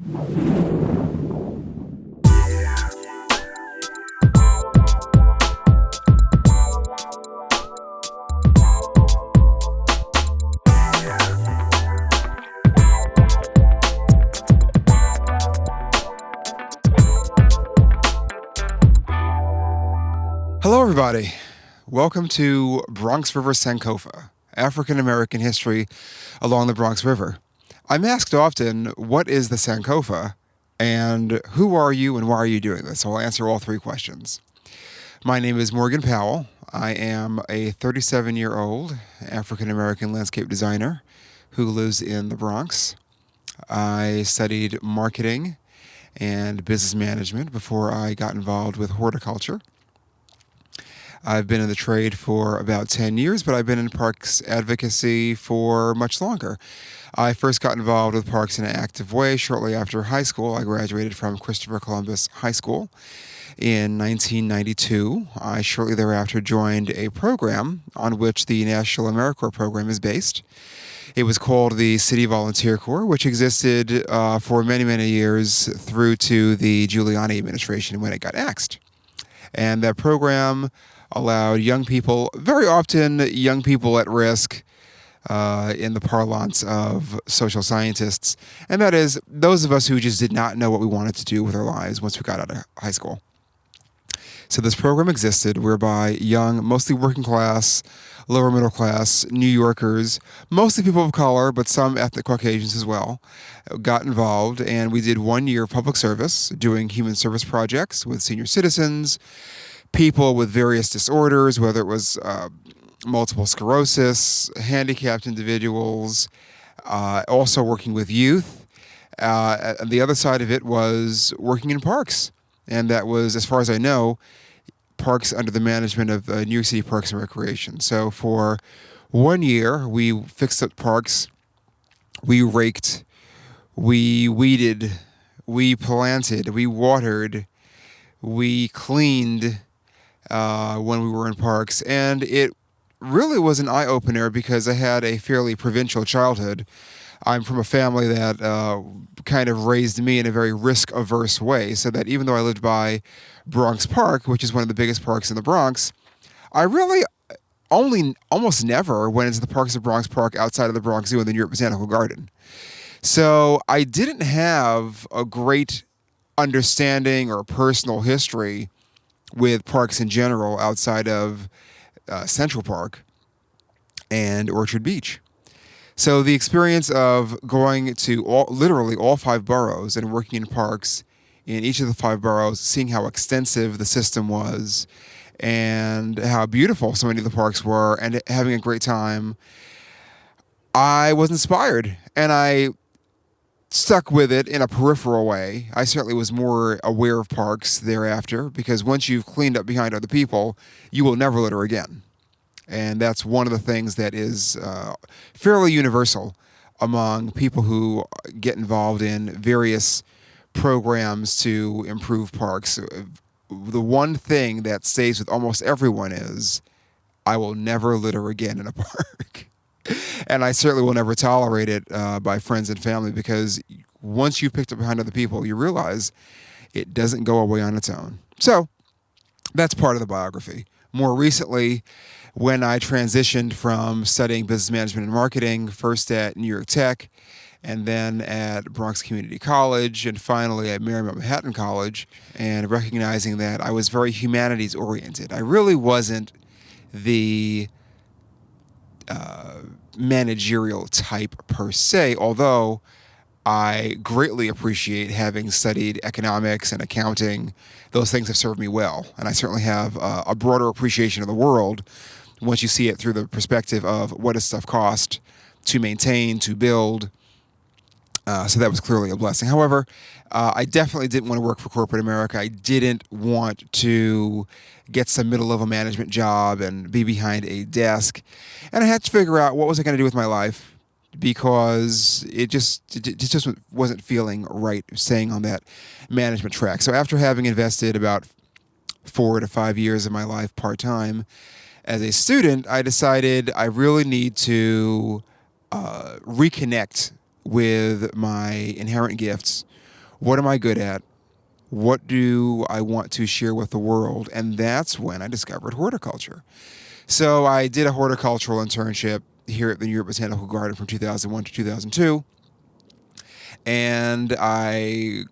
Hello, everybody. Welcome to Bronx River Sankofa, African American history along the Bronx River. I'm asked often, what is the Sankofa, and who are you and why are you doing this? So I'll answer all three questions. My name is Morgan Powell. I am a 37-year-old African American landscape designer who lives in the Bronx. I studied marketing and business management before I got involved with horticulture. I've been in the trade for about 10 years, but I've been in parks advocacy for much longer. I first got involved with parks in an active way shortly after high school. I graduated from Christopher Columbus High School in 1992. I shortly thereafter joined a program on which the National AmeriCorps program is based. It was called the City Volunteer Corps, which existed for many, many years through to the Giuliani administration when it got axed. And that program allowed young people, very often young people at risk in the parlance of social scientists, and that is those of us who just did not know what we wanted to do with our lives once we got out of high school. So this program existed whereby young, mostly working class, lower middle class New Yorkers, mostly people of color, but some ethnic Caucasians as well, got involved, and we did 1 year of public service doing human service projects with senior citizens, people with various disorders, whether it was multiple sclerosis, handicapped individuals, also working with youth. And the other side of it was working in parks. And that was, as far as I know, parks under the management of New York City Parks and Recreation. So for 1 year, we fixed up parks, we raked, we weeded, we planted, we watered, we cleaned when we were in parks. And it really was an eye-opener because I had a fairly provincial childhood. I'm from a family that kind of raised me in a very risk-averse way, so that even though I lived by Bronx Park, which is one of the biggest parks in the Bronx, I really almost never went into the parks of Bronx Park outside of the Bronx Zoo and the New York Botanical Garden. So I didn't have a great understanding or personal history with parks in general outside of Central Park and Orchard Beach. So the experience of going to literally all five boroughs and working in parks in each of the five boroughs, seeing how extensive the system was and how beautiful so many of the parks were, and having a great time, I was inspired, and I stuck with it in a peripheral way. I certainly was more aware of parks thereafter, because once you've cleaned up behind other people, you will never litter again. And that's one of the things that is fairly universal among people who get involved in various programs to improve parks. The one thing that stays with almost everyone is, I will never litter again in a park. And I certainly will never tolerate it by friends and family, because once you've picked up behind other people, you realize it doesn't go away on its own. So that's part of the biography. More recently, when I transitioned from studying business management and marketing, first at New York Tech, and then at Bronx Community College, and finally at Marymount Manhattan College, and recognizing that I was very humanities oriented. I really wasn't the managerial type per se, although I greatly appreciate having studied economics and accounting. Those things have served me well, and I certainly have a broader appreciation of the world once you see it through the perspective of what does stuff cost to maintain, to build. So that was clearly a blessing. However, I definitely didn't want to work for corporate America. I didn't want to get some middle-level management job and be behind a desk. And I had to figure out what was I going to do with my life, because it just wasn't feeling right staying on that management track. So after having invested about 4 to 5 years of my life part-time as a student, I decided I really need to reconnect with my inherent gifts, What am I good at? What do I want to share with the world? And that's when I discovered horticulture. So I did a horticultural internship here at the New York Botanical Garden from 2001 to 2002. And I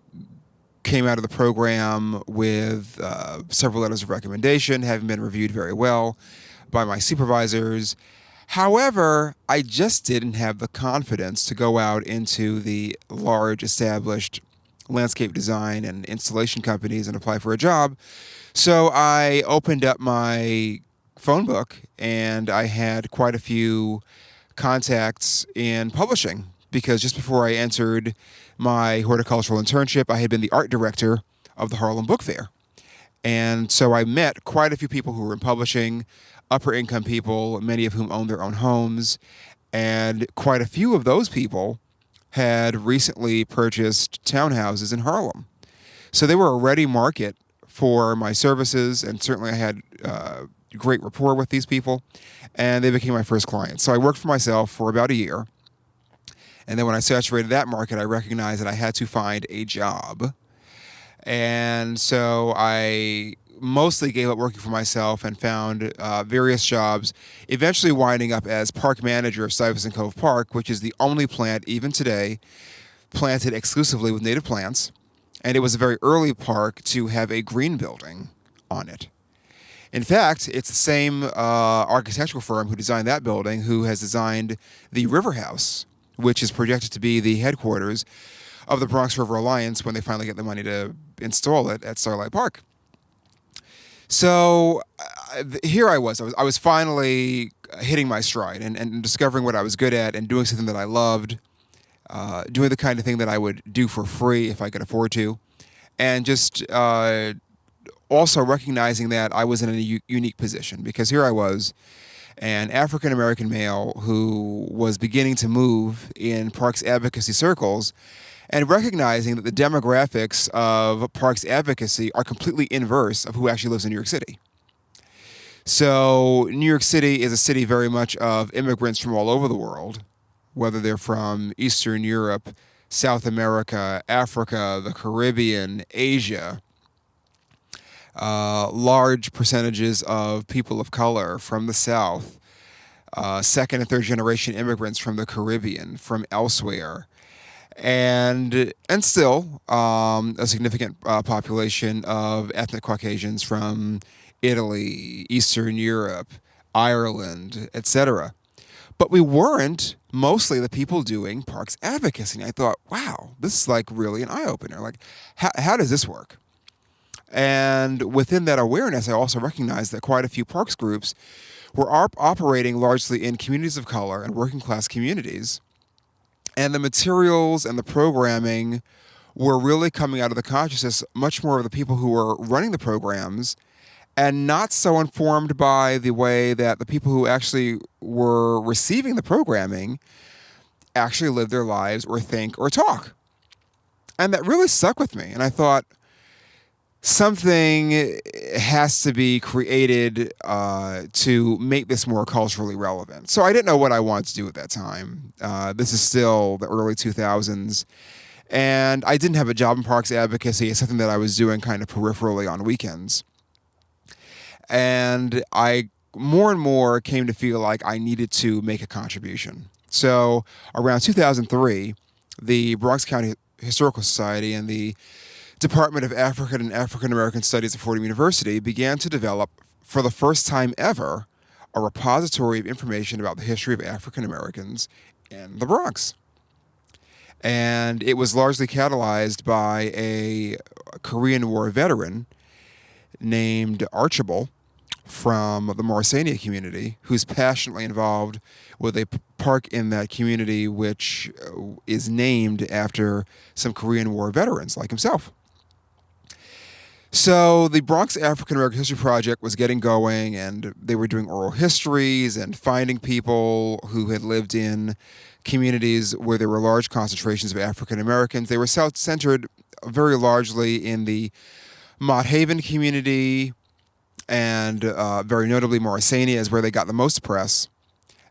came out of the program with several letters of recommendation, having been reviewed very well by my supervisors. However, I just didn't have the confidence to go out into the large established landscape design and installation companies and apply for a job. So I opened up my phone book and I had quite a few contacts in publishing because just before I entered my horticultural internship, I had been the art director of the Harlem Book Fair. And so I met quite a few people who were in publishing, upper income people, many of whom owned their own homes. And quite a few of those people had recently purchased townhouses in Harlem. So they were a ready market for my services. And certainly I had great rapport with these people. And they became my first clients. So I worked for myself for about a year. And then when I saturated that market, I recognized that I had to find a job. And so I mostly gave up working for myself and found various jobs, eventually winding up as park manager of Stuyvesant Cove Park, which is the only plant, even today, planted exclusively with native plants. And it was a very early park to have a green building on it. In fact, it's the same architectural firm who designed that building who has designed the River House, which is projected to be the headquarters of the Bronx River Alliance when they finally get the money to install it at Starlight Park. So here I was. I was finally hitting my stride and discovering what I was good at and doing something that I loved, doing the kind of thing that I would do for free if I could afford to, and just also recognizing that I was in a unique position because here I was, an African-American male who was beginning to move in parks advocacy circles and recognizing that the demographics of parks advocacy are completely inverse of who actually lives in New York City. So New York City is a city very much of immigrants from all over the world, whether they're from Eastern Europe, South America, Africa, the Caribbean, Asia. Large percentages of people of color from the South, second and third generation immigrants from the Caribbean, from elsewhere, and still a significant population of ethnic Caucasians from Italy, Eastern Europe, Ireland, etc. But we weren't mostly the people doing parks advocacy. And I thought, wow, this is like really an eye-opener. Like, how does this work? And within that awareness, I also recognized that quite a few parks groups were operating largely in communities of color and working class communities. And the materials and the programming were really coming out of the consciousness much more of the people who were running the programs and not so informed by the way that the people who actually were receiving the programming actually live their lives or think or talk. And that really stuck with me. And I thought, something has to be created to make this more culturally relevant. So I didn't know what I wanted to do at that time. This is still the early 2000s. And I didn't have a job in parks advocacy. It's something that I was doing kind of peripherally on weekends. And I more and more came to feel like I needed to make a contribution. So around 2003, the Bronx County Historical Society and the Department of African and African American Studies at Fordham University began to develop, for the first time ever, a repository of information about the history of African Americans in the Bronx. And it was largely catalyzed by a Korean War veteran named Archibald from the Morrisania community, who's passionately involved with a park in that community which is named after some Korean War veterans like himself. So the Bronx African American History Project was getting going, and they were doing oral histories and finding people who had lived in communities where there were large concentrations of African Americans. They were centered very largely in the Mott Haven community, and very notably Morrisania is where they got the most press.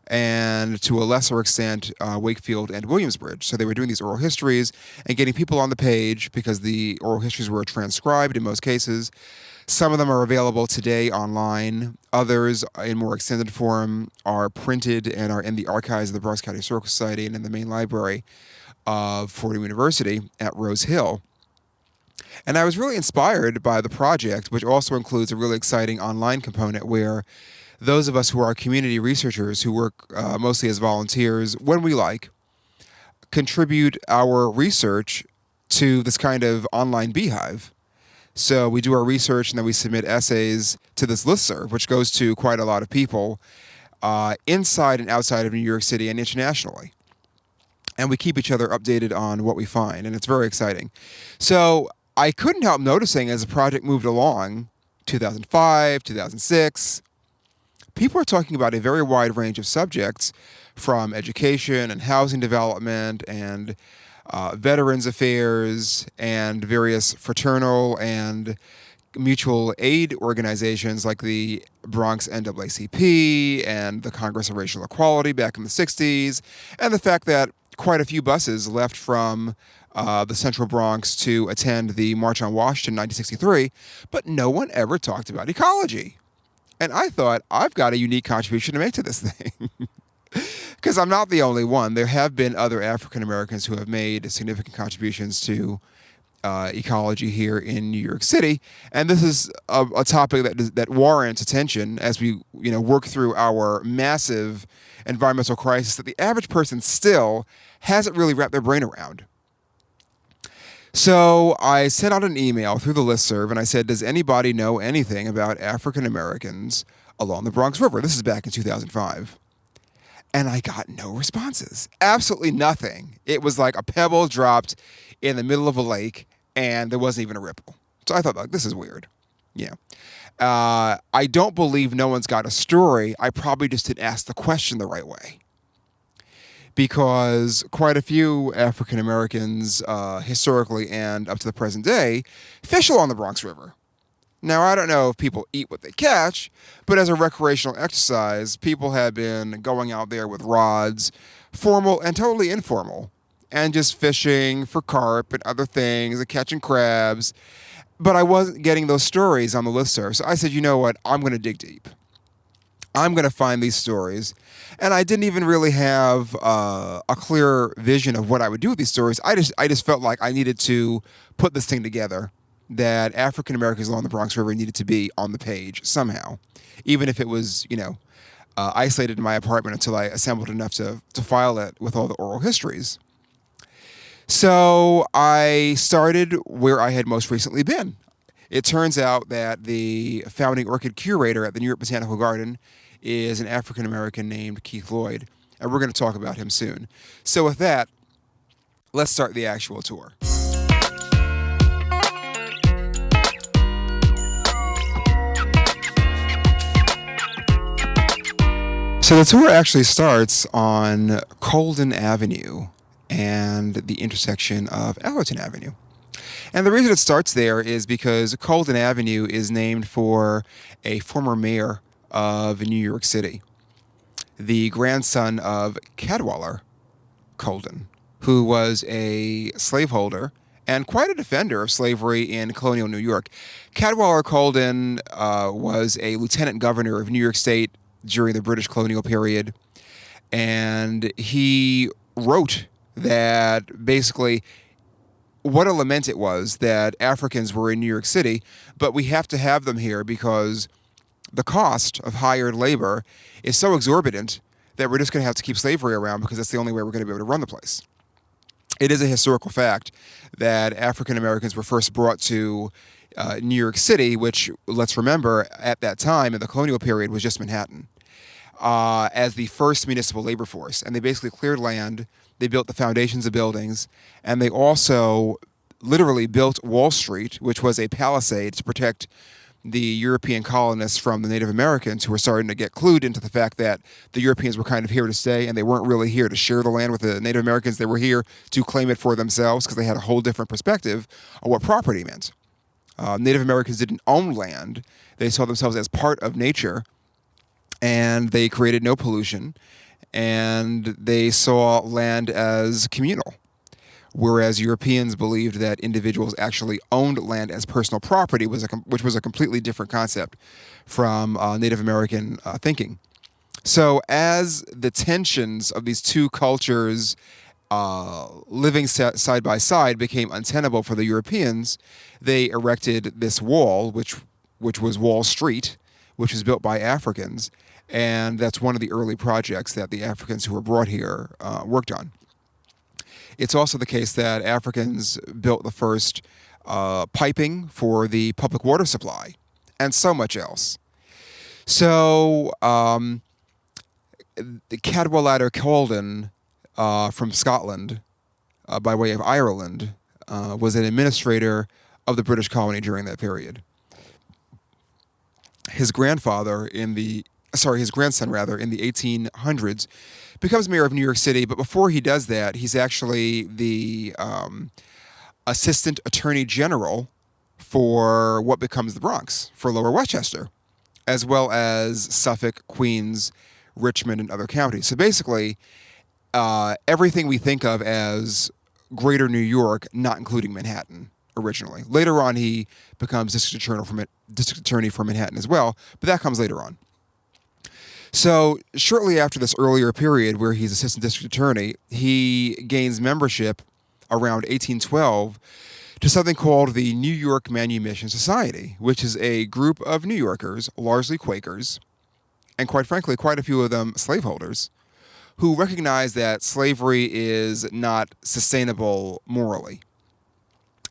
and to a lesser extent, Wakefield and Williamsbridge. So they were doing these oral histories and getting people on the page because the oral histories were transcribed in most cases. Some of them are available today online. Others, in more extended form, are printed and are in the archives of the Bronx County Historical Society and in the main library of Fordham University at Rose Hill. And I was really inspired by the project, which also includes a really exciting online component where those of us who are community researchers who work mostly as volunteers, when we like, contribute our research to this kind of online beehive. So we do our research and then we submit essays to this listserv, which goes to quite a lot of people inside and outside of New York City and internationally. And we keep each other updated on what we find, and it's very exciting. So I couldn't help noticing as the project moved along, 2005, 2006, people are talking about a very wide range of subjects from education and housing development and veterans affairs and various fraternal and mutual aid organizations like the Bronx NAACP and the Congress of Racial Equality back in the 60s, and the fact that quite a few buses left from the Central Bronx to attend the March on Washington 1963, but no one ever talked about ecology. And I thought, I've got a unique contribution to make to this thing. Because I'm not the only one. There have been other African Americans who have made significant contributions to ecology here in New York City, and this is a topic that warrants attention as we work through our massive environmental crisis that the average person still hasn't really wrapped their brain around. So I sent out an email through the listserv and I said, does anybody know anything about African Americans along the Bronx River? This is back in 2005. And I got no responses. Absolutely nothing. It was like a pebble dropped in the middle of a lake and there wasn't even a ripple. So I thought, like, this is weird. Yeah. I don't believe no one's got a story. I probably just didn't ask the question the right way. Because quite a few African Americans, historically and up to the present day, fish along the Bronx River. Now, I don't know if people eat what they catch, but as a recreational exercise, people have been going out there with rods, formal and totally informal, and just fishing for carp and other things and catching crabs. But I wasn't getting those stories on the listserv. So I said, you know what? I'm going to dig deep. I'm going to find these stories. And I didn't even really have a clear vision of what I would do with these stories. I just felt like I needed to put this thing together, that African Americans along the Bronx River needed to be on the page somehow, even if it was, isolated in my apartment until I assembled enough to file it with all the oral histories. So I started where I had most recently been. It turns out that the founding orchid curator at the New York Botanical Garden is an African American named Keith Lloyd, and we're going to talk about him soon. So with that, let's start the actual tour. So the tour actually starts on Colden Avenue and the intersection of Allerton Avenue. And the reason it starts there is because Colden Avenue is named for a former mayor of New York City, the grandson of Cadwallader Colden, who was a slaveholder and quite a defender of slavery in colonial New York. Cadwallader Colden was a lieutenant governor of New York State during the British colonial period, and he wrote that basically what a lament it was that Africans were in New York City, but we have to have them here because the cost of hired labor is so exorbitant that we're just going to have to keep slavery around because that's the only way we're going to be able to run the place. It is a historical fact that African Americans were first brought to New York City, which, let's remember, at that time in the colonial period was just Manhattan, as the first municipal labor force. And they basically cleared land, they built the foundations of buildings, and they also literally built Wall Street, which was a palisade to protect the European colonists from the Native Americans who were starting to get clued into the fact that the Europeans were kind of here to stay and they weren't really here to share the land with the Native Americans. They were here to claim it for themselves because they had a whole different perspective on what property meant. Native Americans didn't own land. They saw themselves as part of nature, and they created no pollution. and they saw land as communal, whereas Europeans believed that individuals actually owned land as personal property, which was a completely different concept from Native American thinking. So, as the tensions of these two cultures living side by side became untenable for the Europeans, they erected this wall, which was Wall Street, which was built by Africans, and that's one of the early projects that the Africans who were brought here worked on. It's also the case that Africans built the first piping for the public water supply, and so much else. So, the Cadwallader Colden from Scotland, by way of Ireland, was an administrator of the British colony during that period. His grandson rather, in the 1800s, becomes mayor of New York City. But before he does that, he's actually the assistant attorney general for what becomes the Bronx, for Lower Westchester, as well as Suffolk, Queens, Richmond, and other counties. So basically, everything we think of as greater New York, not including Manhattan originally. Later on, he becomes district attorney for Manhattan as well, but that comes later on. So shortly after this earlier period where he's assistant district attorney, he gains membership around 1812 to something called the New York Manumission Society, which is a group of New Yorkers, largely Quakers, and quite frankly, quite a few of them slaveholders, who recognize that slavery is not sustainable morally.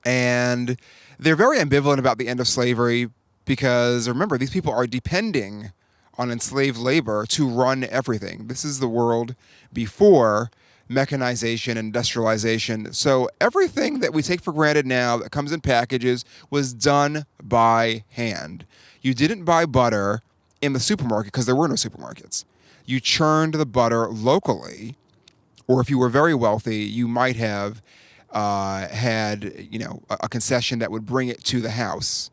And they're very ambivalent about the end of slavery because, remember, these people are depending on enslaved labor to run everything. This is the world before mechanization and industrialization. So everything that we take for granted now that comes in packages was done by hand. You didn't buy butter in the supermarket because there were no supermarkets. You churned the butter locally, or if you were very wealthy, you might have had a concession that would bring it to the house.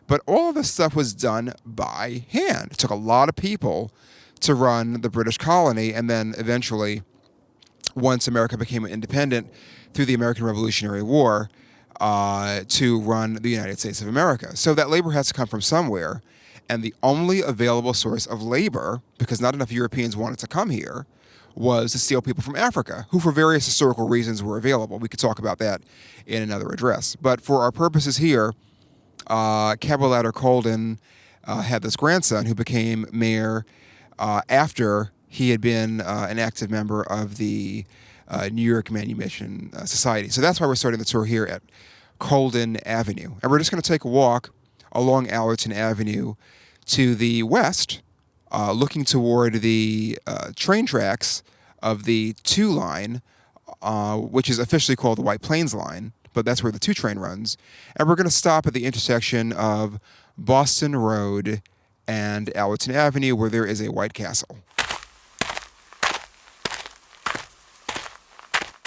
But all of this stuff was done by hand. It took a lot of people to run the British colony, and then eventually, once America became independent through the American Revolutionary War, to run the United States of America. So that labor has to come from somewhere, and the only available source of labor, because not enough Europeans wanted to come here, was to steal people from Africa, who for various historical reasons were available. We could talk about that in another address. But for our purposes here, Cadwallader Colden had this grandson who became mayor after he had been an active member of the New York Manumission Society. So that's why we're starting the tour here at Colden Avenue. And we're just going to take a walk along Allerton Avenue to the west, looking toward the train tracks of the 2 line, which is officially called the White Plains Line, but that's where the 2 train runs. And we're going to stop at the intersection of Boston Road and Allerton Avenue, where there is a White Castle.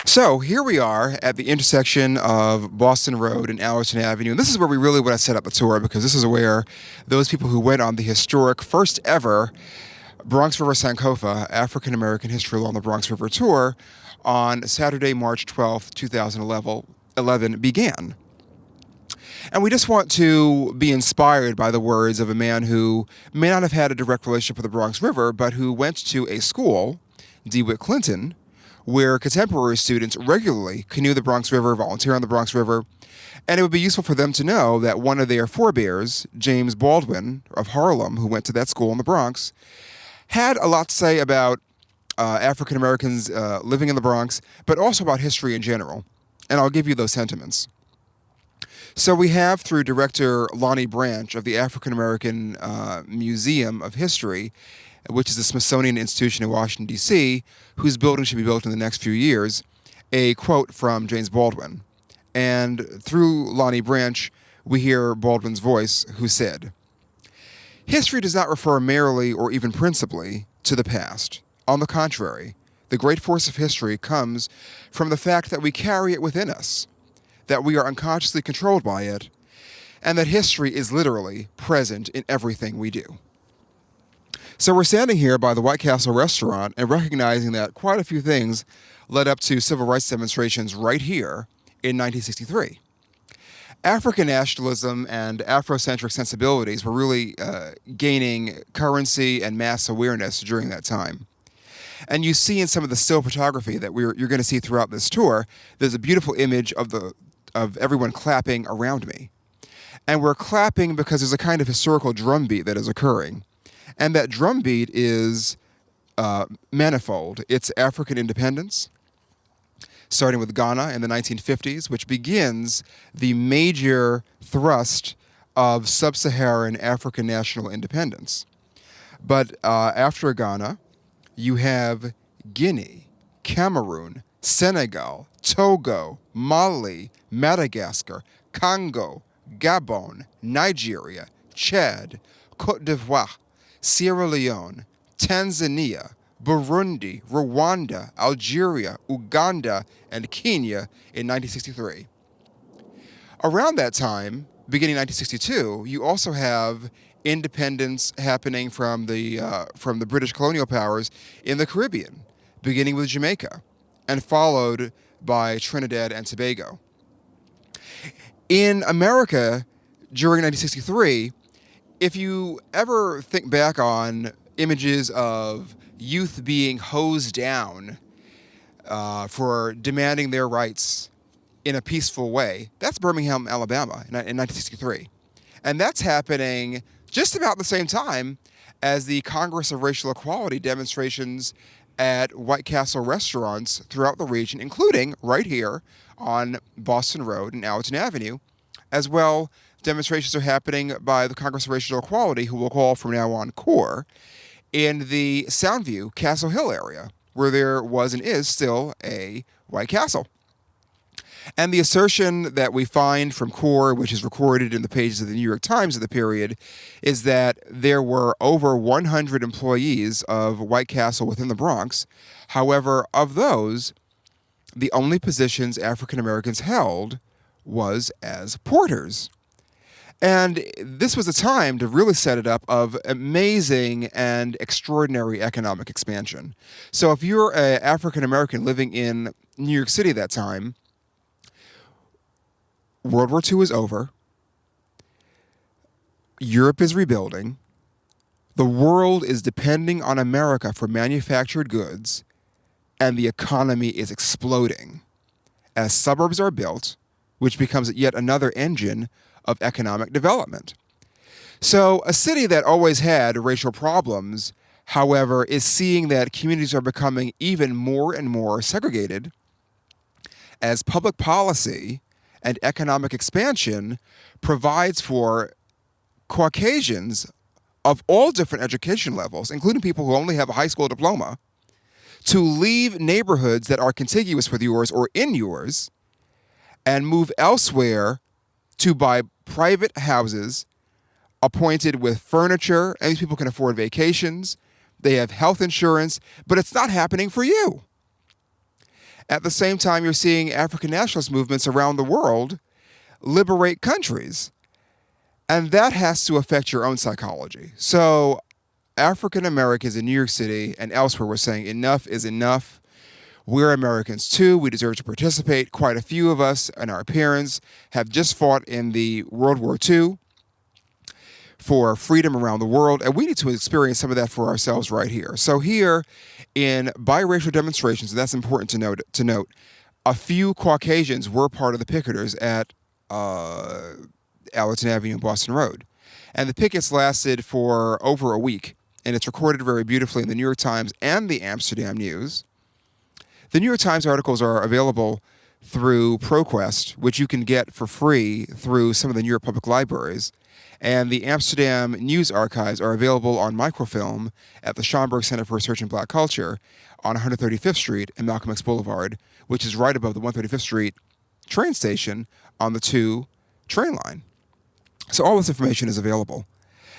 So here we are at the intersection of Boston Road and Allerton Avenue, and this is where we really want to set up the tour, because this is where those people who went on the historic first ever Bronx River Sankofa African American History Along the Bronx River tour on Saturday, March 12th, 2011 began. And we just want to be inspired by the words of a man who may not have had a direct relationship with the Bronx River, but who went to a school, DeWitt Clinton, where contemporary students regularly canoe the Bronx River, volunteer on the Bronx River, and it would be useful for them to know that one of their forebears, James Baldwin of Harlem, who went to that school in the Bronx, had a lot to say about African Americans living in the Bronx, but also about history in general. And I'll give you those sentiments. So we have, through director Lonnie Branch of the African American Museum of History, which is the Smithsonian Institution in Washington, D.C., whose building should be built in the next few years, a quote from James Baldwin. And through Lonnie Branch, we hear Baldwin's voice, who said, "History does not refer merely or even principally to the past. On the contrary, the great force of history comes from the fact that we carry it within us, that we are unconsciously controlled by it, and that history is literally present in everything we do." So we're standing here by the White Castle restaurant and recognizing that quite a few things led up to civil rights demonstrations right here in 1963. African nationalism and Afrocentric sensibilities were really gaining currency and mass awareness during that time. And you see in some of the still photography that you're going to see throughout this tour, there's a beautiful image of everyone clapping around me. And we're clapping because there's a kind of historical drumbeat that is occurring. And that drumbeat is manifold. It's African independence, starting with Ghana in the 1950s, which begins the major thrust of sub-Saharan African national independence. But after Ghana, you have Guinea, Cameroon, Senegal, Togo, Mali, Madagascar, Congo, Gabon, Nigeria, Chad, Cote d'Ivoire, Sierra Leone, Tanzania, Burundi, Rwanda, Algeria, Uganda, and Kenya in 1963. Around that time, beginning 1962, you also have independence happening from the British colonial powers in the Caribbean, beginning with Jamaica, and followed by Trinidad and Tobago. In America, during 1963, if you ever think back on images of youth being hosed down for demanding their rights in a peaceful way, that's Birmingham, Alabama in 1963. And that's happening just about the same time as the Congress of Racial Equality demonstrations at White Castle restaurants throughout the region, including right here on Boston Road and Allerton Avenue. As well, demonstrations are happening by the Congress of Racial Equality, who we'll call from now on CORE, in the Soundview, Castle Hill area, where there was and is still a White Castle. And the assertion that we find from CORE, which is recorded in the pages of the New York Times of the period, is that there were over 100 employees of White Castle within the Bronx. However, of those, the only positions African Americans held was as porters. And this was a time to really set it up of amazing and extraordinary economic expansion. So if you're an African American living in New York City at that time, World War II is over, Europe is rebuilding, the world is depending on America for manufactured goods, and the economy is exploding as suburbs are built, which becomes yet another engine of economic development. So a city that always had racial problems, however, is seeing that communities are becoming even more and more segregated as public policy and economic expansion provides for Caucasians of all different education levels, including people who only have a high school diploma, to leave neighborhoods that are contiguous with yours or in yours and move elsewhere to buy private houses appointed with furniture, and these people can afford vacations, they have health insurance, but it's not happening for you. At the same time, you're seeing African nationalist movements around the world liberate countries, and that has to affect your own psychology. So African Americans in New York City and elsewhere were saying enough is enough. We're Americans too. We deserve to participate. Quite a few of us and our parents have just fought in the World War II for freedom around the world, and we need to experience some of that for ourselves right here. So here in biracial demonstrations, and that's important to note, a few Caucasians were part of the picketers at Allerton Avenue and Boston Road. And the pickets lasted for over a week, and it's recorded very beautifully in the New York Times and the Amsterdam News. The New York Times articles are available through ProQuest, which you can get for free through some of the New York Public Libraries. And the Amsterdam News archives are available on microfilm at the Schomburg Center for Research in Black Culture on 135th Street and Malcolm X Boulevard, which is right above the 135th Street train station on the 2 train line. So all this information is available.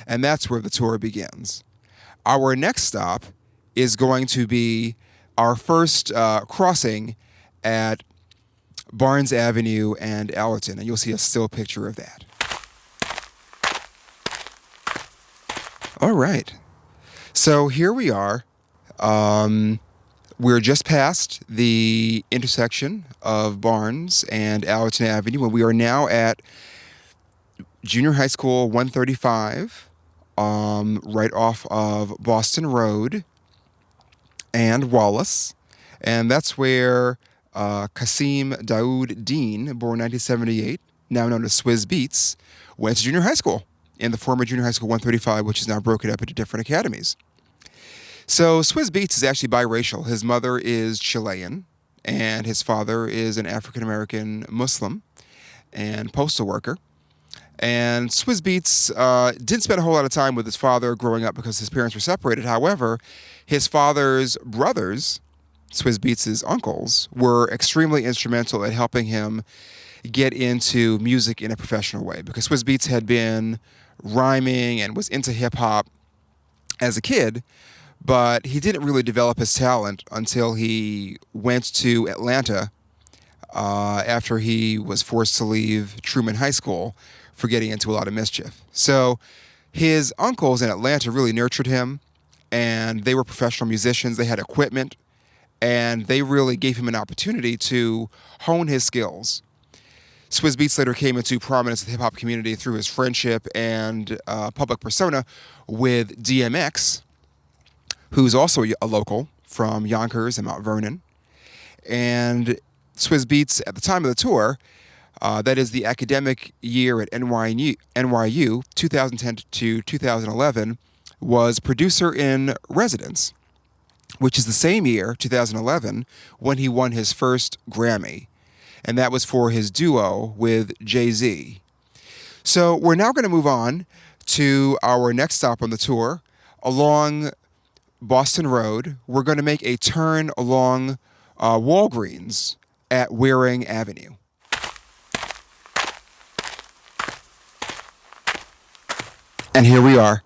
And that's where the tour begins. Our next stop is going to be our first crossing at Barnes Avenue and Allerton, and you'll see a still picture of that. All right. So here we are. Um, we're just past the intersection of Barnes and Allerton Avenue, and we are now at Junior High School 135, right off of Boston Road and Wallace. And that's where Kasim Daoud Dean, born 1978, now known as Swizz Beatz, went to junior high school in the former Junior High School 135, which is now broken up into different academies. So Swizz Beatz is actually biracial. His mother is Chilean, and his father is an African American Muslim and postal worker. And Swizz Beatz didn't spend a whole lot of time with his father growing up because his parents were separated. However, his father's brothers, Swizz Beatz's uncles, were extremely instrumental at helping him get into music in a professional way because Swizz Beatz had been rhyming and was into hip hop as a kid, but he didn't really develop his talent until he went to Atlanta after he was forced to leave Truman High School for getting into a lot of mischief. So his uncles in Atlanta really nurtured him, and they were professional musicians. They had equipment, and they really gave him an opportunity to hone his skills. Swizz Beatz later came into prominence in the hip-hop community through his friendship and public persona with DMX, who's also a local from Yonkers and Mount Vernon. And Swizz Beatz, at the time of the tour, that is the academic year at NYU 2010 to 2011, was producer in residence, which is the same year, 2011, when he won his first Grammy. And that was for his duo with Jay-Z. So we're now going to move on to our next stop on the tour. Along Boston Road, we're going to make a turn along Walgreens at Waring Avenue. And here we are.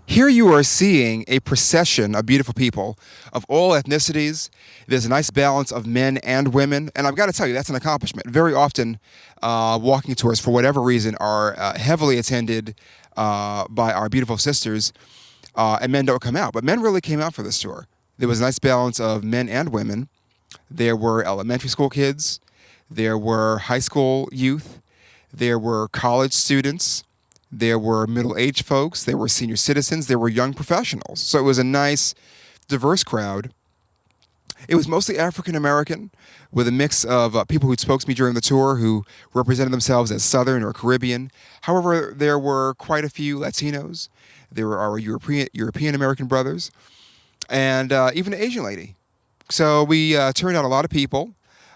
Here you are seeing a procession of beautiful people of all ethnicities. There's a nice balance of men and women. And I've got to tell you, that's an accomplishment. Very often, walking tours, for whatever reason, are heavily attended by our beautiful sisters, and men don't come out. But men really came out for this tour. There was a nice balance of men and women. There were elementary school kids. There were high school youth. There were college students. There were middle-aged folks, there were senior citizens, there were young professionals. So it was a nice, diverse crowd. It was mostly African-American, with a mix of people who'd spoke to me during the tour who represented themselves as Southern or Caribbean. However, there were quite a few Latinos. There were our European-American brothers, and even an Asian lady. So we turned out a lot of people,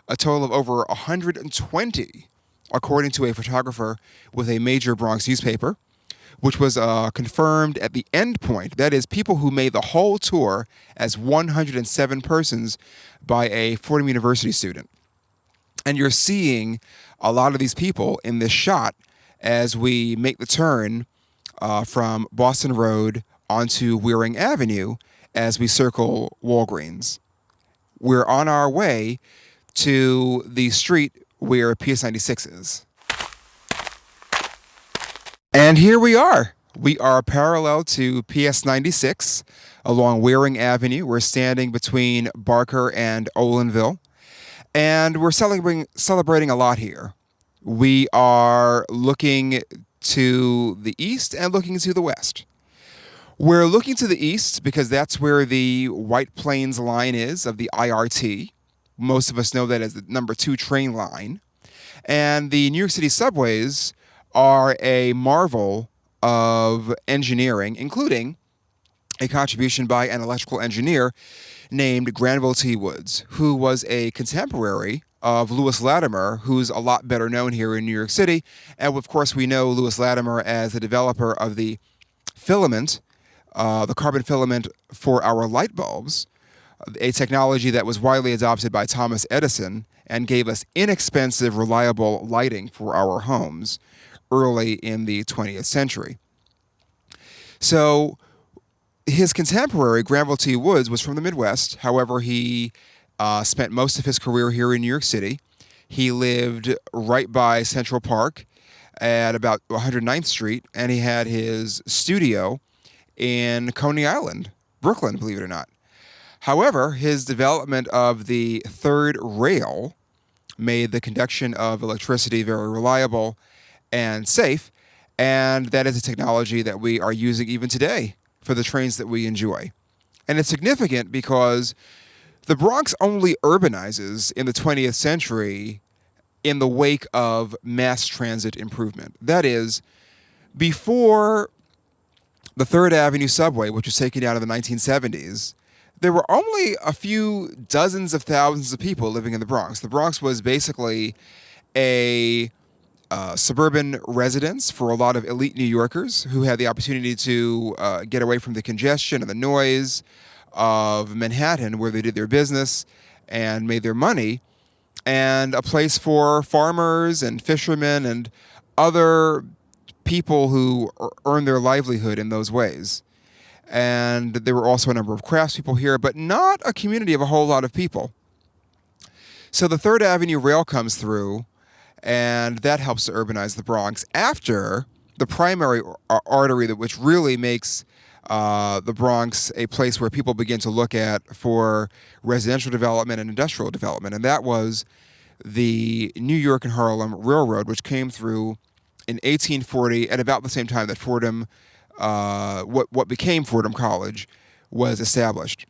a total of over 120, according to a photographer with a major Bronx newspaper, which was confirmed at the end point. That is, people who made the whole tour as 107 persons by a Fordham University student. And you're seeing a lot of these people in this shot as we make the turn from Boston Road onto Waring Avenue as we circle Walgreens. We're on our way to the street where PS 96 is. And here we are. We are parallel to PS 96 along Waring Avenue. We're standing between Barker and Olinville. And we're celebrating a lot here. We are looking to the east and looking to the west. We're looking to the east because that's where the White Plains line is of the IRT. Most of us know that as the number 2 train line. And the New York City subways are a marvel of engineering, including a contribution by an electrical engineer named Granville T. Woods, who was a contemporary of Lewis Latimer, who's a lot better known here in New York City. And of course, we know Lewis Latimer as the developer of the filament, the carbon filament for our light bulbs, a technology that was widely adopted by Thomas Edison and gave us inexpensive, reliable lighting for our homes early in the 20th century. So his contemporary, Granville T. Woods, was from the Midwest. However, he spent most of his career here in New York City. He lived right by Central Park at about 109th Street, and he had his studio in Coney Island, Brooklyn, believe it or not. However, his development of the third rail made the conduction of electricity very reliable and safe, and that is a technology that we are using even today for the trains that we enjoy. And it's significant because the Bronx only urbanizes in the 20th century in the wake of mass transit improvement. That is, before the Third Avenue subway, which was taken down in the 1970s, there were only a few dozens of thousands of people living in the Bronx. The Bronx was basically a suburban residence for a lot of elite New Yorkers who had the opportunity to get away from the congestion and the noise of Manhattan, where they did their business and made their money, and a place for farmers and fishermen and other people who earn their livelihood in those ways. And there were also a number of craftspeople here, but not a community of a whole lot of people. So the Third Avenue Rail comes through, and that helps to urbanize the Bronx after the primary artery which really makes the Bronx a place where people begin to look at for residential development and industrial development. And that was the New York and Harlem Railroad, which came through in 1840 at about the same time that Fordham, what became Fordham College, was established.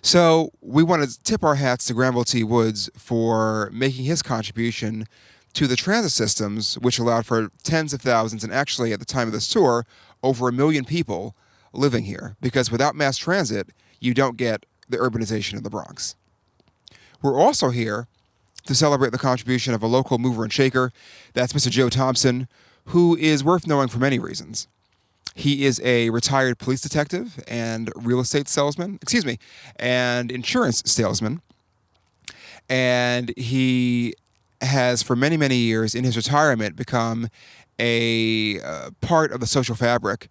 So we want to tip our hats to Granville T. Woods for making his contribution to the transit systems, which allowed for tens of thousands, and actually at the time of this tour, over 1 million people living here. Because without mass transit, you don't get the urbanization of the Bronx. We're also here to celebrate the contribution of a local mover and shaker. That's Mr. Joe Thompson, who is worth knowing for many reasons. He is a retired police detective and real estate salesman, and insurance salesman. And he has, for many, many years in his retirement, become a part of the social fabric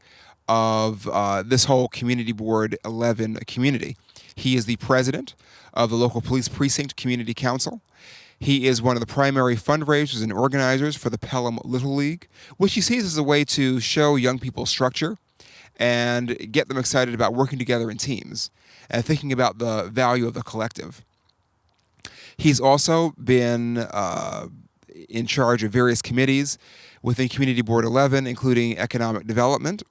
of this whole Community Board 11 community. He is the president of the local police precinct community council. He is one of the primary fundraisers and organizers for the Pelham Little League, which he sees as a way to show young people structure and get them excited about working together in teams and thinking about the value of the collective. He's also been in charge of various committees within Community Board 11, including economic development.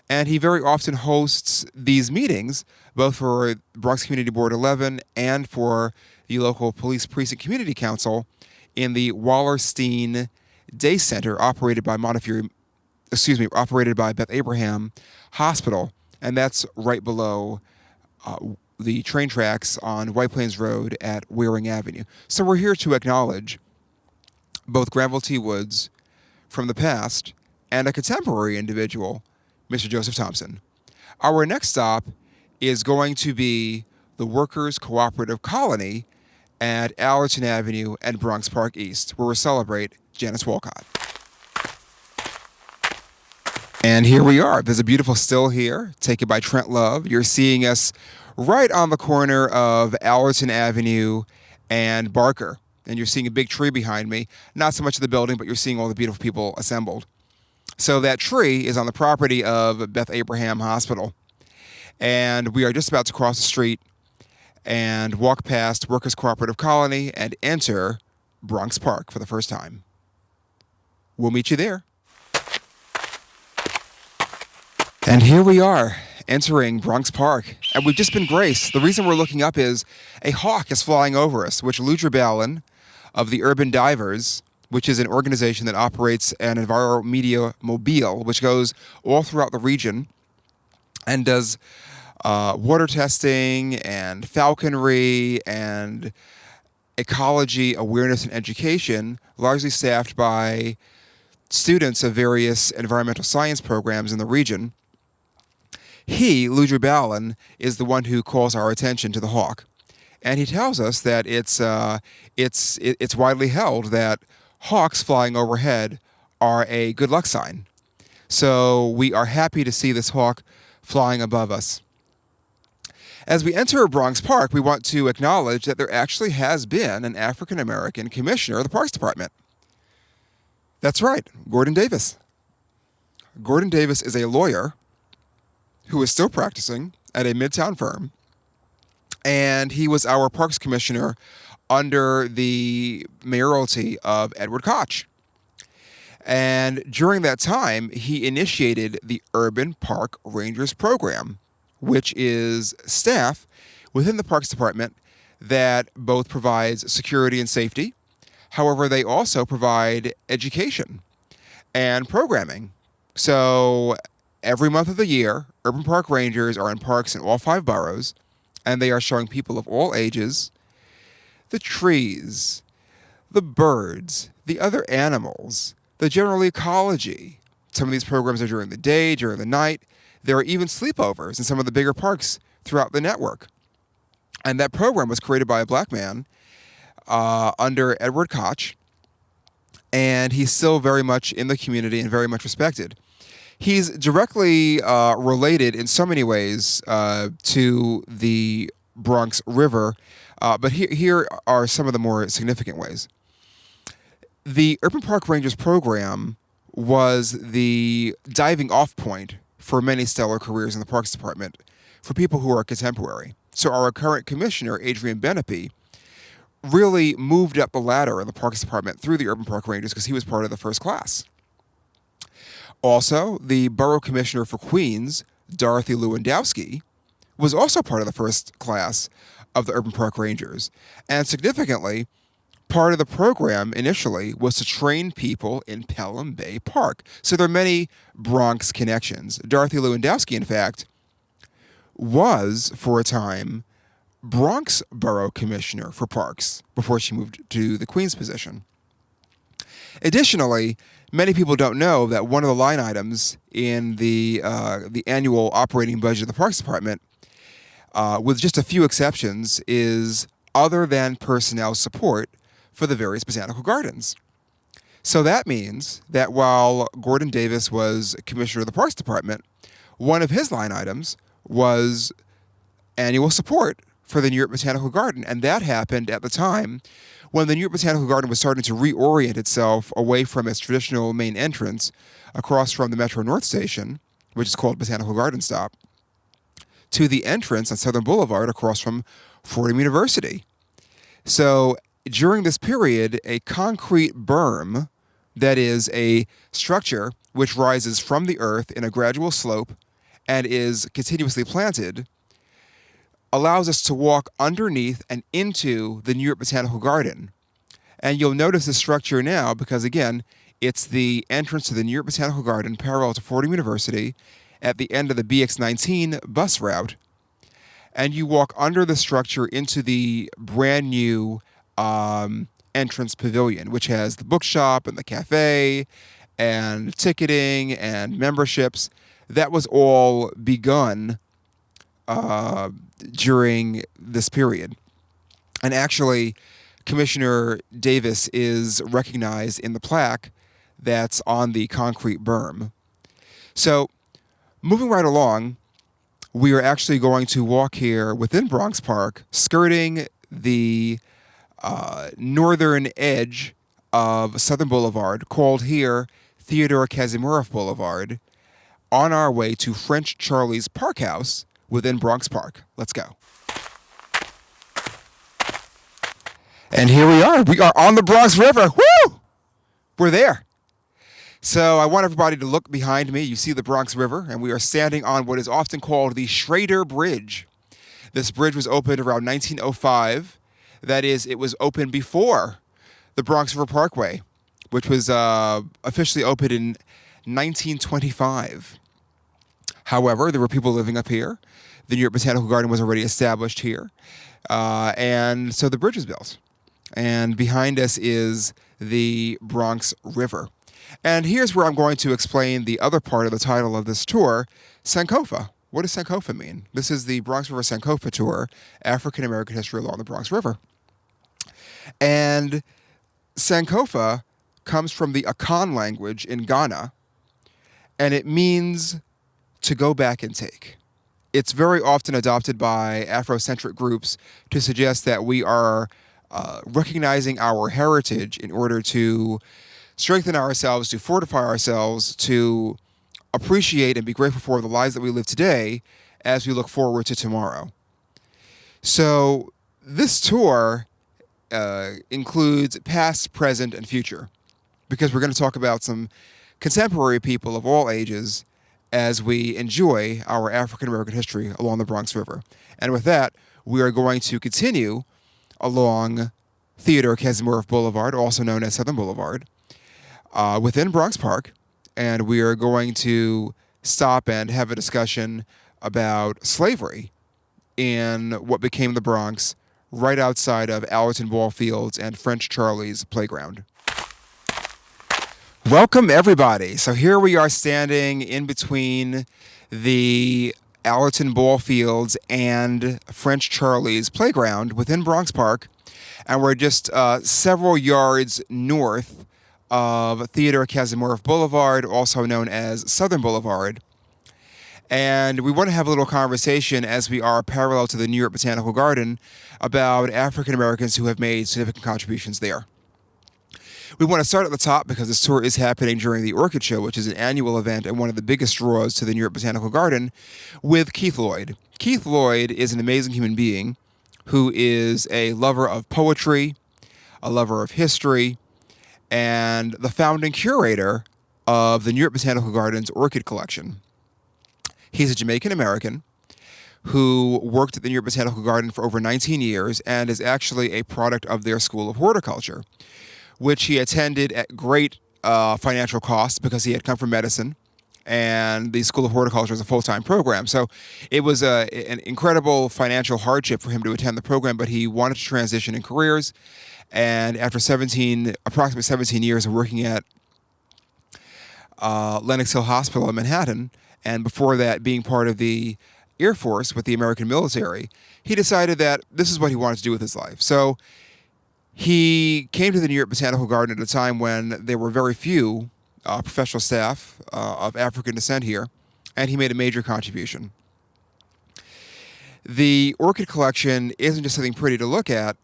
And he very often hosts these meetings, both for Bronx Community Board 11 and for the local police precinct community council, in the Wallerstein Day Center, operated by Beth Abraham Hospital, and that's right below the train tracks on White Plains Road at Waring Avenue. So we're here to acknowledge both Granville T. Woods from the past and a contemporary individual, Mr. Joseph Thompson. Our next stop is going to be the Workers' Cooperative Colony at Allerton Avenue and Bronx Park East, where we'll celebrate Janice Walcott. And here we are. There's a beautiful still here, taken by Trent Love. You're seeing us right on the corner of Allerton Avenue and Barker. And you're seeing a big tree behind me. Not so much of the building, but you're seeing all the beautiful people assembled. So that tree is on the property of Beth Abraham Hospital. And we are just about to cross the street and walk past Workers' Cooperative Colony and enter Bronx Park for the first time. We'll meet you there. And here we are, entering Bronx Park, and we've just been graced. The reason we're looking up is a hawk is flying over us, which Ludra Ballin of the Urban Divers, which is an organization that operates an Enviromedia Mobile, which goes all throughout the region and does water testing and falconry and ecology awareness and education, largely staffed by students of various environmental science programs in the region. He, Ludra Ballin, is the one who calls our attention to the hawk. And he tells us that it's widely held that hawks flying overhead are a good luck sign. So we are happy to see this hawk flying above us. As we enter Bronx Park, we want to acknowledge that there actually has been an African-American commissioner of the Parks Department. That's right, Gordon Davis. Gordon Davis is a lawyer who is still practicing at a Midtown firm, and he was our parks commissioner under the mayoralty of Edward Koch. And during that time, he initiated the Urban Park Rangers program, which is staff within the Parks Department that both provides security and safety. However, they also provide education and programming. So every month of the year, Urban Park Rangers are in parks in all 5 boroughs, and they are showing people of all ages the trees, the birds, the other animals, the general ecology. Some of these programs are during the day, during the night. There are even sleepovers in some of the bigger parks throughout the network. And that program was created by a black man under Edward Koch, and he's still very much in the community and very much respected. He's directly related in so many ways to the Bronx River, but here are some of the more significant ways. The Urban Park Rangers program was the diving off point for many stellar careers in the Parks Department for people who are contemporary. So our current commissioner, Adrian Benepe, really moved up the ladder in the Parks Department through the Urban Park Rangers because he was part of the first class. Also, the borough commissioner for Queens, Dorothy Lewandowski, was also part of the first class of the Urban Park Rangers. And significantly, part of the program initially was to train people in Pelham Bay Park. So there are many Bronx connections. Dorothy Lewandowski, in fact, was, for a time, Bronx Borough Commissioner for Parks before she moved to the Queens position. Additionally, many people don't know that one of the line items in the annual operating budget of the Parks Department, with just a few exceptions, is other than personnel support for the various botanical gardens. So that means that while Gordon Davis was commissioner of the Parks Department, one of his line items was annual support for the New York Botanical Garden. And that happened at the time when the New York Botanical Garden was starting to reorient itself away from its traditional main entrance across from the Metro North Station, which is called Botanical Garden Stop, to the entrance on Southern Boulevard across from Fordham University. So during this period, a concrete berm, that is a structure which rises from the earth in a gradual slope and is continuously planted, allows us to walk underneath and into the New York Botanical Garden. And you'll notice the structure now because, again, it's the entrance to the New York Botanical Garden parallel to Fordham University at the end of the BX19 bus route. And you walk under the structure into the brand new entrance pavilion, which has the bookshop and the cafe and ticketing and memberships. That was all begun during this period. And actually, Commissioner Davis is recognized in the plaque that's on the concrete berm. So, moving right along, we are actually going to walk here within Bronx Park, skirting the northern edge of Southern Boulevard, called here Theodore Kazimierov Boulevard, on our way to French Charlie's Park House within Bronx Park. Let's go. And here we are. We are on the Bronx River. Woo! We're there. So I want everybody to look behind me. You see the Bronx River, and we are standing on what is often called the Schrader Bridge. This bridge was opened around 1905. That is, it was opened before the Bronx River Parkway, which was officially opened in 1925. However, there were people living up here. The New York Botanical Garden was already established here. And so the bridge was built. And behind us is the Bronx River. And here's where I'm going to explain the other part of the title of this tour, Sankofa. What does Sankofa mean? This is the Bronx River Sankofa Tour, African American History Along the Bronx River. And Sankofa comes from the Akan language in Ghana, and it means to go back and take. It's very often adopted by Afrocentric groups to suggest that we are recognizing our heritage in order to strengthen ourselves, to fortify ourselves, to appreciate and be grateful for the lives that we live today, as we look forward to tomorrow. So this tour includes past, present, and future, because we're going to talk about some contemporary people of all ages as we enjoy our African American history along the Bronx River. And with that, we are going to continue along Theodore Kasimorov Boulevard, also known as Southern Boulevard, within Bronx Park, and we are going to stop and have a discussion about slavery in what became the Bronx, right outside of Allerton Ball Fields and French Charlie's playground. Welcome, everybody. So here we are standing in between the Allerton Ball Fields and French Charlie's playground within Bronx Park, and we're just several yards north of Theodore Kasimorov Boulevard, also known as Southern Boulevard. And we want to have a little conversation, as we are parallel to the New York Botanical Garden, about African Americans who have made significant contributions there. We want to start at the top because this tour is happening during the Orchid Show, which is an annual event and one of the biggest draws to the New York Botanical Garden, with Keith Lloyd. Keith Lloyd is an amazing human being who is a lover of poetry, a lover of history, and the founding curator of the New York Botanical Garden's Orchid Collection. He's a Jamaican American who worked at the New York Botanical Garden for over 19 years and is actually a product of their School of Horticulture, which he attended at great financial cost because he had come from medicine, and the School of Horticulture is a full-time program. So it was an incredible financial hardship for him to attend the program, but he wanted to transition in careers. And after approximately 17 years of working at Lenox Hill Hospital in Manhattan, and before that being part of the Air Force with the American military, he decided that this is what he wanted to do with his life. So he came to the New York Botanical Garden at a time when there were very few professional staff of African descent here, and he made a major contribution. The orchid collection isn't just something pretty to look at,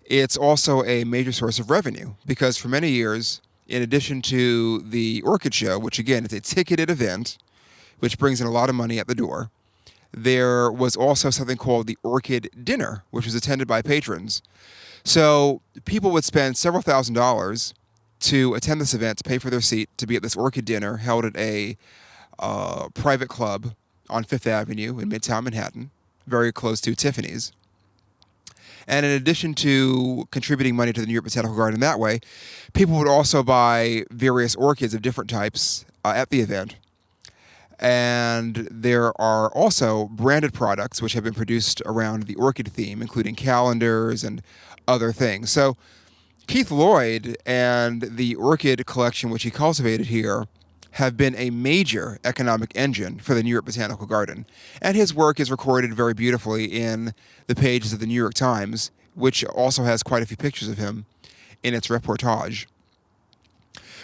it's also a major source of revenue, because for many years, in addition to the Orchid Show, which again is a ticketed event, which brings in a lot of money at the door, there was also something called the Orchid Dinner, which was attended by patrons. So people would spend several $1,000s to attend this event, to pay for their seat, to be at this Orchid Dinner held at a private club on Fifth Avenue in Midtown Manhattan, very close to Tiffany's. And in addition to contributing money to the New York Botanical Garden that way, people would also buy various orchids of different types at the event. And there are also branded products which have been produced around the orchid theme, including calendars and other things. So Keith Lloyd and the orchid collection which he cultivated here have been a major economic engine for the New York Botanical Garden. And his work is recorded very beautifully in the pages of the New York Times, which also has quite a few pictures of him in its reportage.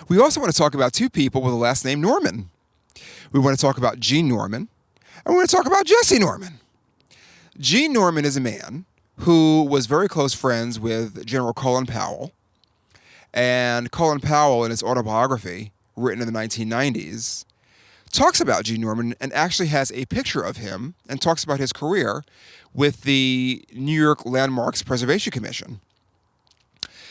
We also want to talk about two people with the last name Norman. We want to talk about Gene Norman, and we want to talk about Jesse Norman. Gene Norman is a man who was very close friends with General Colin Powell. And Colin Powell, in his autobiography, written in the 1990s, talks about Gene Norman and actually has a picture of him and talks about his career with the New York Landmarks Preservation Commission.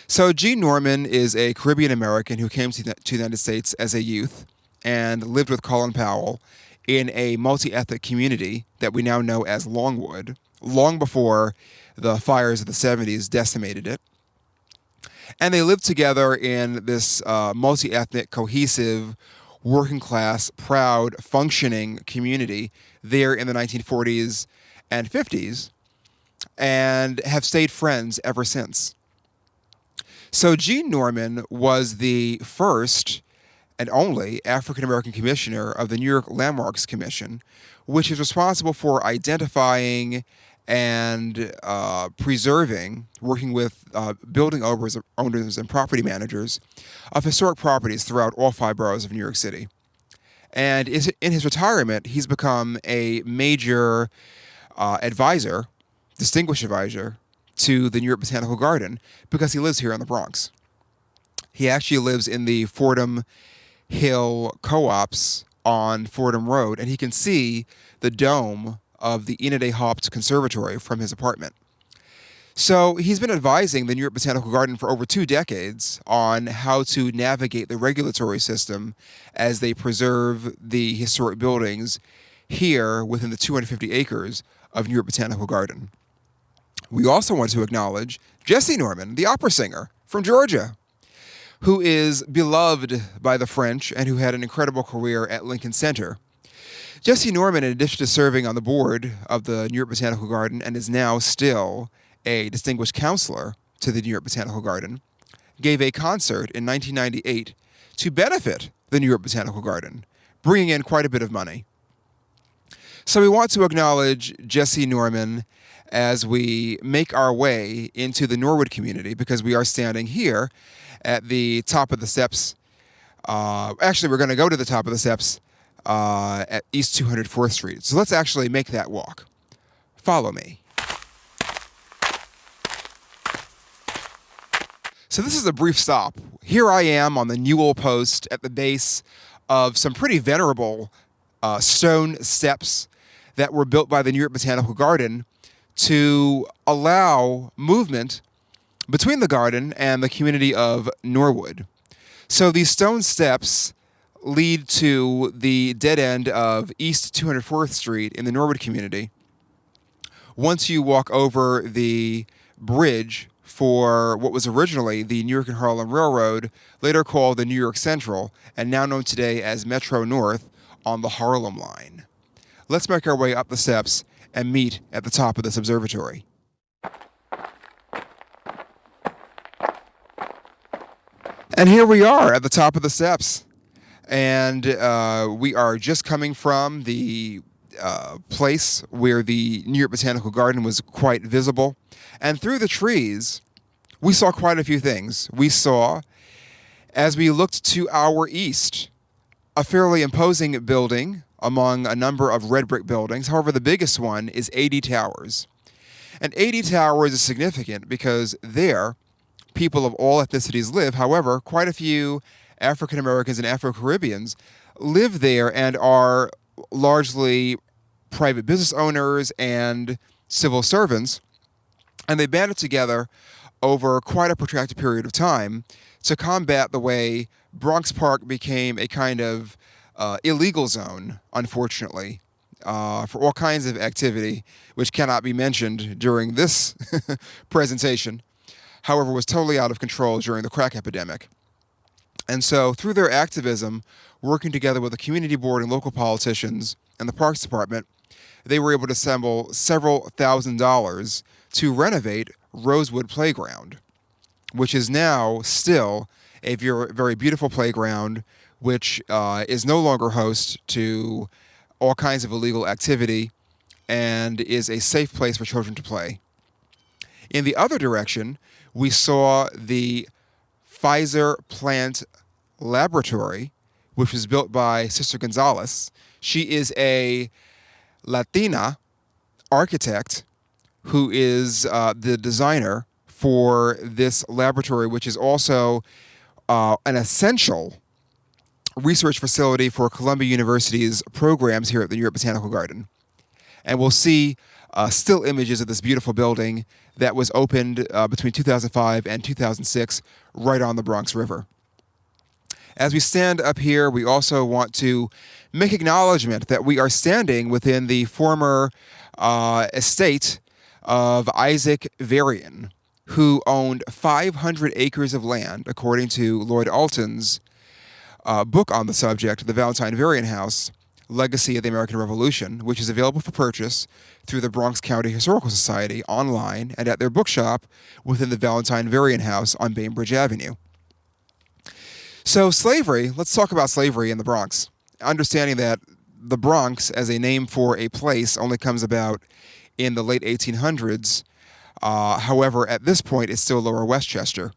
So Gene Norman is a Caribbean American who came to the United States as a youth and lived with Colin Powell in a multi-ethnic community that we now know as Longwood, long before the fires of the 70s decimated it. And they lived together in this multi-ethnic, cohesive, working-class, proud, functioning community there in the 1940s and 50s, and have stayed friends ever since. So Gene Norman was the first and only African-American commissioner of the New York Landmarks Commission, which is responsible for identifying and preserving, working with building owners and property managers of historic properties throughout all 5 boroughs of New York City. And in his retirement, he's become a major distinguished advisor to the New York Botanical Garden because he lives here in the Bronx. He actually lives in the Fordham Hill Co-ops on Fordham Road, and he can see the dome of the Ina de Haupt Conservatory from his apartment. So he's been advising the New York Botanical Garden for over 2 decades on how to navigate the regulatory system as they preserve the historic buildings here within the 250 acres of New York Botanical Garden. We also want to acknowledge Jesse Norman, the opera singer from Georgia, who is beloved by the French and who had an incredible career at Lincoln Center. Jesse Norman, in addition to serving on the board of the New York Botanical Garden and is now still a distinguished counselor to the New York Botanical Garden, gave a concert in 1998 to benefit the New York Botanical Garden, bringing in quite a bit of money. So we want to acknowledge Jesse Norman as we make our way into the Norwood community, because we are standing here at the top of the steps. Actually, we're going to go to the top of the steps at East 204th Street. So let's actually make that walk. Follow me. So this is a brief stop. Here I am on the newel post at the base of some pretty venerable stone steps that were built by the New York Botanical Garden to allow movement between the garden and the community of Norwood. So these stone steps lead to the dead end of East 204th Street in the Norwood community. Once you walk over the bridge for what was originally the New York and Harlem Railroad, later called the New York Central, and now known today as Metro North, on the Harlem line. Let's make our way up the steps and meet at the top of this observatory. And here we are at the top of the steps. And we are just coming from the place where the New York Botanical Garden was quite visible. And through the trees, we saw quite a few things. We saw, as we looked to our east, a fairly imposing building among a number of red brick buildings. However, the biggest one is 80 Towers. And 80 Towers is significant because there, people of all ethnicities live. However, quite a few African Americans and Afro-Caribbeans live there and are largely private business owners and civil servants. And they banded together over quite a protracted period of time to combat the way Bronx Park became a kind of illegal zone, unfortunately, for all kinds of activity, which cannot be mentioned during this presentation. However, was totally out of control during the crack epidemic. And so through their activism, working together with the community board and local politicians and the Parks Department, they were able to assemble several $1,000s to renovate Rosewood Playground, which is now still a very beautiful playground, which is no longer host to all kinds of illegal activity and is a safe place for children to play. In the other direction, we saw the Pfizer plant laboratory, which was built by Sister Gonzalez. She is a Latina architect who is the designer for this laboratory, which is also an essential research facility for Columbia University's programs here at the New York Botanical Garden. And we'll see still images of this beautiful building that was opened between 2005 and 2006 right on the Bronx River. As we stand up here, we also want to make acknowledgement that we are standing within the former estate of Isaac Varian, who owned 500 acres of land, according to Lloyd Alton's book on the subject, The Valentine Varian House, Legacy of the American Revolution, which is available for purchase through the Bronx County Historical Society online and at their bookshop within the Valentine Varian House on Bainbridge Avenue. So slavery, let's talk about slavery in the Bronx. Understanding that the Bronx as a name for a place only comes about in the late 1800s. However, at this point, it's still Lower Westchester.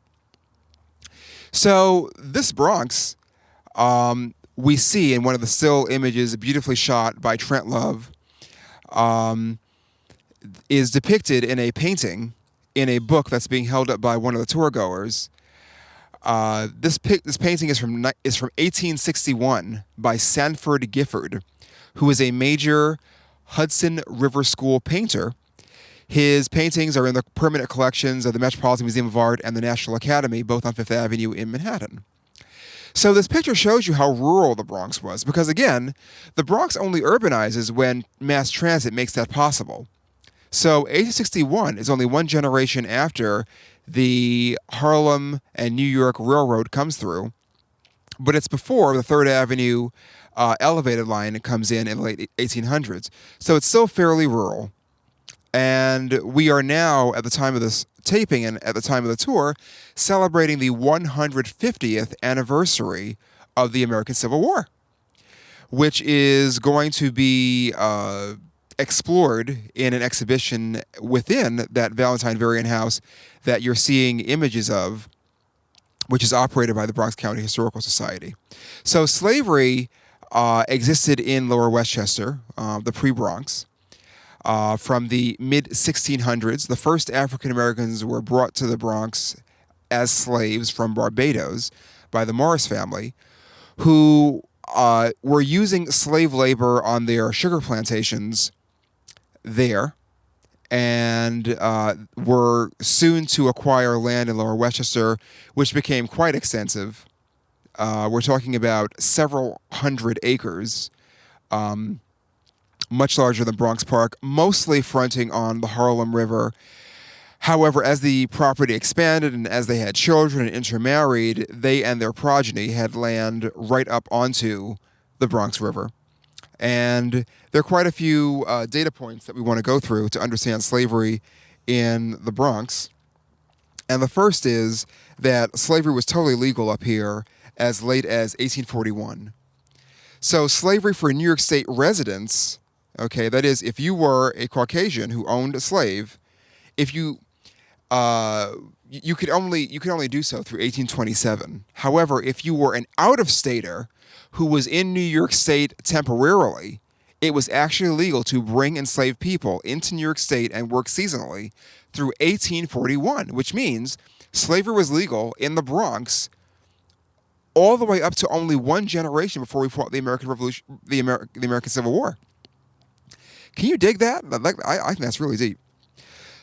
So this Bronx, we see in one of the still images beautifully shot by Trent Love, is depicted in a painting in a book that's being held up by one of the tour goers. This painting is from 1861 by Sanford Gifford, who is a major Hudson River School painter. His paintings are in the permanent collections of the Metropolitan Museum of Art and the National Academy, both on Fifth Avenue in Manhattan. So this picture shows you how rural the Bronx was, because again, the Bronx only urbanizes when mass transit makes that possible. So 1861 is only one generation after the Harlem and New York Railroad comes through, but it's before the Third Avenue elevated line comes in the late 1800s. So it's still fairly rural. And we are now, at the time of this taping and at the time of the tour, celebrating the 150th anniversary of the American Civil War, which is going to be explored in an exhibition within that Valentine Varian House that you're seeing images of, which is operated by the Bronx County Historical Society. So slavery existed in Lower Westchester, the pre-Bronx. From the mid-1600s, the first African Americans were brought to the Bronx as slaves from Barbados by the Morris family, who were using slave labor on their sugar plantations there, and were soon to acquire land in Lower Westchester, which became quite extensive. We're talking about several hundred acres, much larger than Bronx Park, mostly fronting on the Harlem River. However, as the property expanded and as they had children and intermarried, they and their progeny had land right up onto the Bronx River. And there are quite a few data points that we want to go through to understand slavery in the Bronx. And the first is that slavery was totally legal up here as late as 1841. So slavery for New York State residents, okay, that is, if you were a Caucasian who owned a slave, if you could only do so through 1827. However, if you were an out-of-stater who was in New York State temporarily, it was actually legal to bring enslaved people into New York State and work seasonally through 1841, which means slavery was legal in the Bronx all the way up to only one generation before we fought the American Revolution, the American Civil War. Can you dig that? I think that's really deep.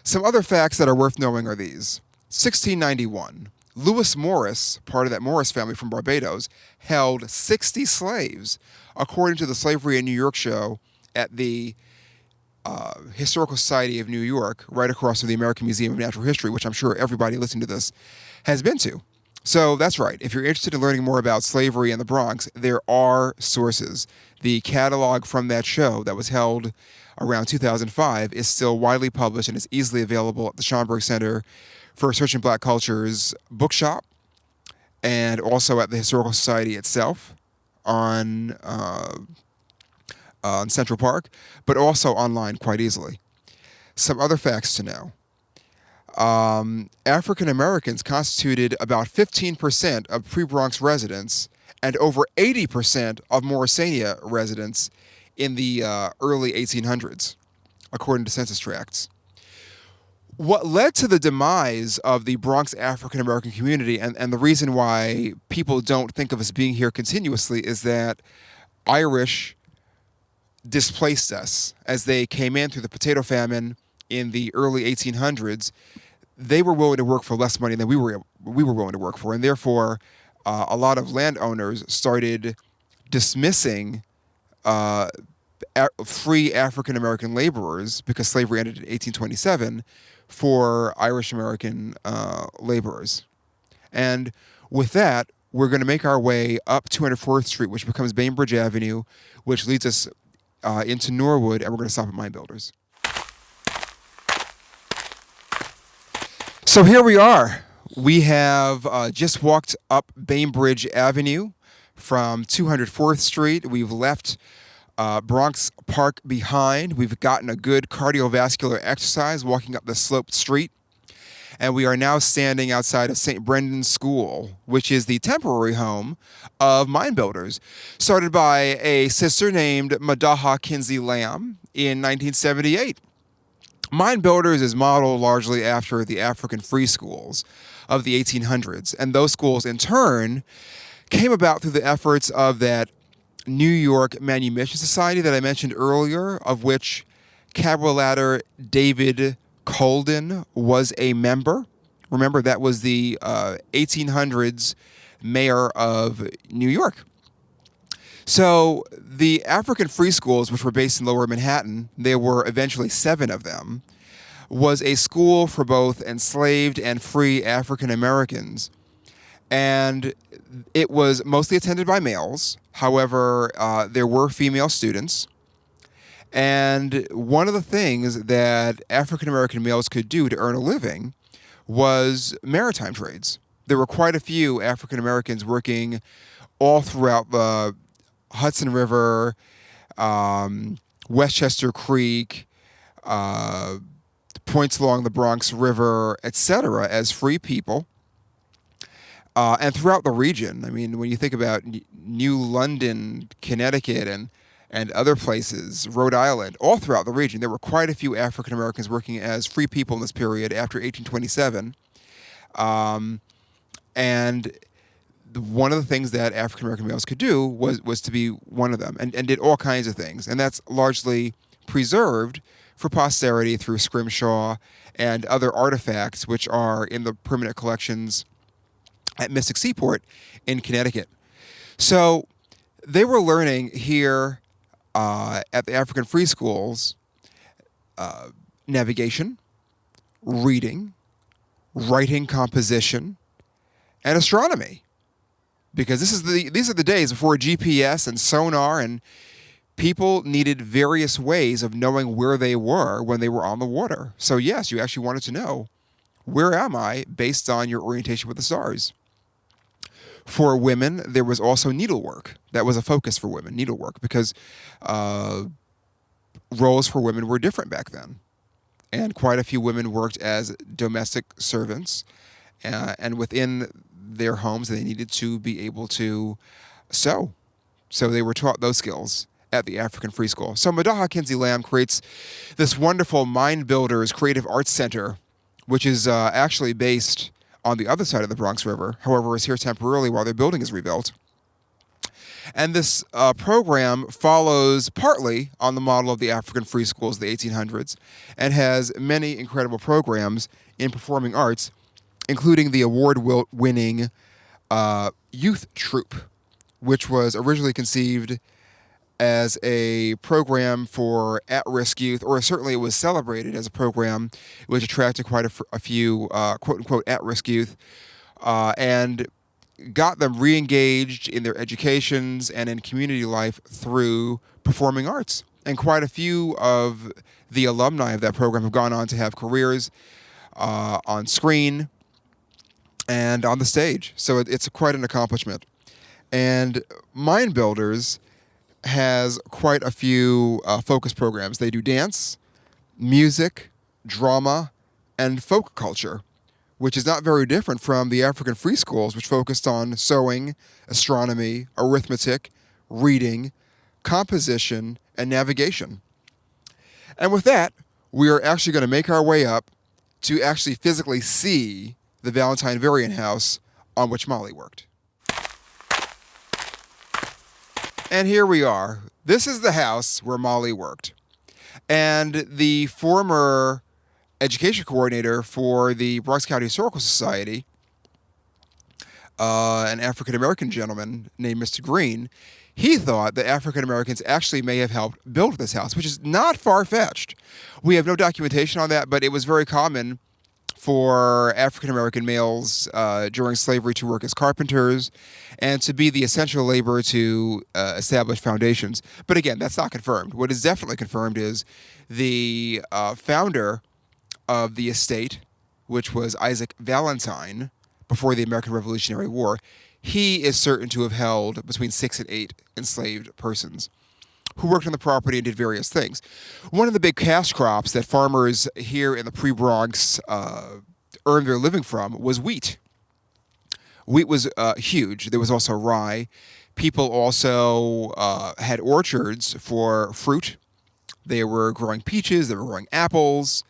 Some other facts that are worth knowing are these. 1691, Lewis Morris, part of that Morris family from Barbados, held 60 slaves, according to the Slavery in New York show at the Historical Society of New York, right across from the American Museum of Natural History, which I'm sure everybody listening to this has been to. So that's right. If you're interested in learning more about slavery in the Bronx, there are sources. The catalog from that show that was held around 2005 is still widely published and is easily available at the Schomburg Center for Research in Black Culture's bookshop, and also at the Historical Society itself on Central Park, but also online quite easily. Some other facts to know. African Americans constituted about 15% of pre-Bronx residents and over 80% of Morrisania residents in the early 1800s, according to census tracts. What led to the demise of the Bronx African American community, and the reason why people don't think of us being here continuously, is that Irish displaced us as they came in through the potato famine in the early 1800s. They were willing to work for less money than we were willing to work for, and therefore a lot of landowners started dismissing free African American laborers, because slavery ended in 1827, for Irish American laborers. And with that, we're going to make our way up 204th Street, which becomes Bainbridge Avenue, which leads us into Norwood, and we're going to stop at Mine Builders. So here we are. We have just walked up Bainbridge Avenue from 204th Street. We've left Bronx Park behind. We've gotten a good cardiovascular exercise walking up the sloped street. And we are now standing outside of St. Brendan's School, which is the temporary home of Mine Builders, started by a sister named Madaha Kinsey Lamb in 1978. Mine Builders is modeled largely after the African free schools of the 1800s, and those schools in turn came about through the efforts of that New York Manumission Society that I mentioned earlier, of which cabriolet David Colden was a member. Remember, that was the 1800s mayor of New York. So the African free schools, which were based in Lower Manhattan, there were eventually 7 of them, was a school for both enslaved and free African Americans. And it was mostly attended by males. However, there were female students. And one of the things that African American males could do to earn a living was maritime trades. There were quite a few African Americans working all throughout the Hudson River, Westchester Creek, points along the Bronx River, etc., as free people. And throughout the region, I mean, when you think about New London, Connecticut, and other places, Rhode Island, all throughout the region, there were quite a few African Americans working as free people in this period after 1827. And one of the things that African American males could do was to be one of them, and did all kinds of things. And that's largely preserved for posterity through scrimshaw and other artifacts, which are in the permanent collections at Mystic Seaport in Connecticut. So they were learning here at the African free schools navigation, reading, writing composition, and astronomy. Because these are the days before GPS and sonar, and people needed various ways of knowing where they were when they were on the water. So yes, you actually wanted to know, where am I, based on your orientation with the stars. For women, there was also needlework. That was a focus for women, needlework, because roles for women were different back then. And quite a few women worked as domestic servants, and within their homes, they needed to be able to sew. So they were taught those skills at the African Free School. So Madaha Kinsey Lamb creates this wonderful Mind Builders Creative Arts Center, which is actually based on the other side of the Bronx River, however, is here temporarily while their building is rebuilt. And this program follows partly on the model of the African free schools of the 1800s, and has many incredible programs in performing arts, including the award-winning Youth Troupe, which was originally conceived as a program for at-risk youth, or certainly it was celebrated as a program which attracted quite a few quote-unquote at-risk youth, and got them re-engaged in their educations and in community life through performing arts. And quite a few of the alumni of that program have gone on to have careers on screen and on the stage. So it's quite an accomplishment. And Mind Builders has quite a few focus programs. They do dance, music, drama, and folk culture, which is not very different from the African free schools, which focused on sewing, astronomy, arithmetic, reading, composition, and navigation. And with that, we are actually going to make our way up to actually physically see the Valentine Varian house on which Molly worked. And here we are. This is the house where Molly worked. And the former education coordinator for the Bronx County Historical Society, an African-American gentleman named Mr. Green, he thought that African-Americans actually may have helped build this house, which is not far-fetched. We have no documentation on that, but it was very common for African-American males during slavery to work as carpenters and to be the essential labor to establish foundations. But again, that's not confirmed. What is definitely confirmed is the founder of the estate, which was Isaac Valentine, before the American Revolutionary War. He is certain to have held between 6 and 8 enslaved persons who worked on the property and did various things. One of the big cash crops that farmers here in the pre-Bronx earned their living from was wheat. Wheat was huge. There was also rye. People also had orchards for fruit. They were growing peaches. They were growing apples.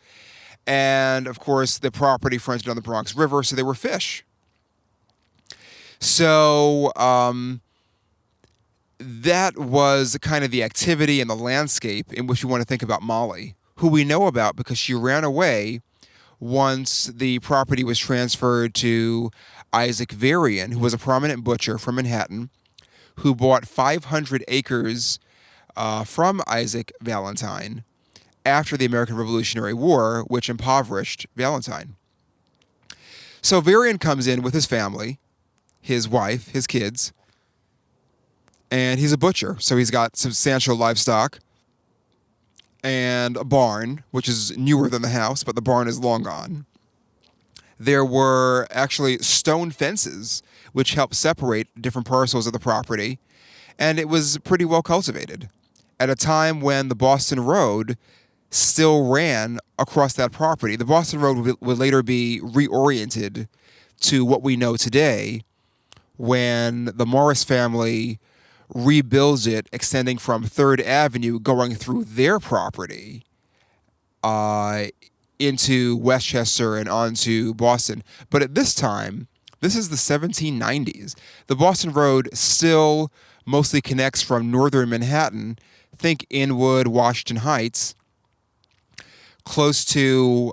And, of course, the property fronted on the Bronx River, so there were fish. So that was kind of the activity and the landscape in which we want to think about Molly, who we know about because she ran away once the property was transferred to Isaac Varian, who was a prominent butcher from Manhattan, who bought 500 acres from Isaac Valentine after the American Revolutionary War, which impoverished Valentine. So Varian comes in with his family, his wife, his kids, and he's a butcher. So he's got substantial livestock and a barn, which is newer than the house, but the barn is long gone. There were actually stone fences which helped separate different parcels of the property, and it was pretty well cultivated at a time when the Boston Road still ran across that property. The Boston Road would later be reoriented to what we know today when the Morris family rebuilds it, extending from 3rd Avenue, going through their property into Westchester and onto Boston. But at this time, this is the 1790s. The Boston Road still mostly connects from northern Manhattan, think Inwood, Washington Heights, close to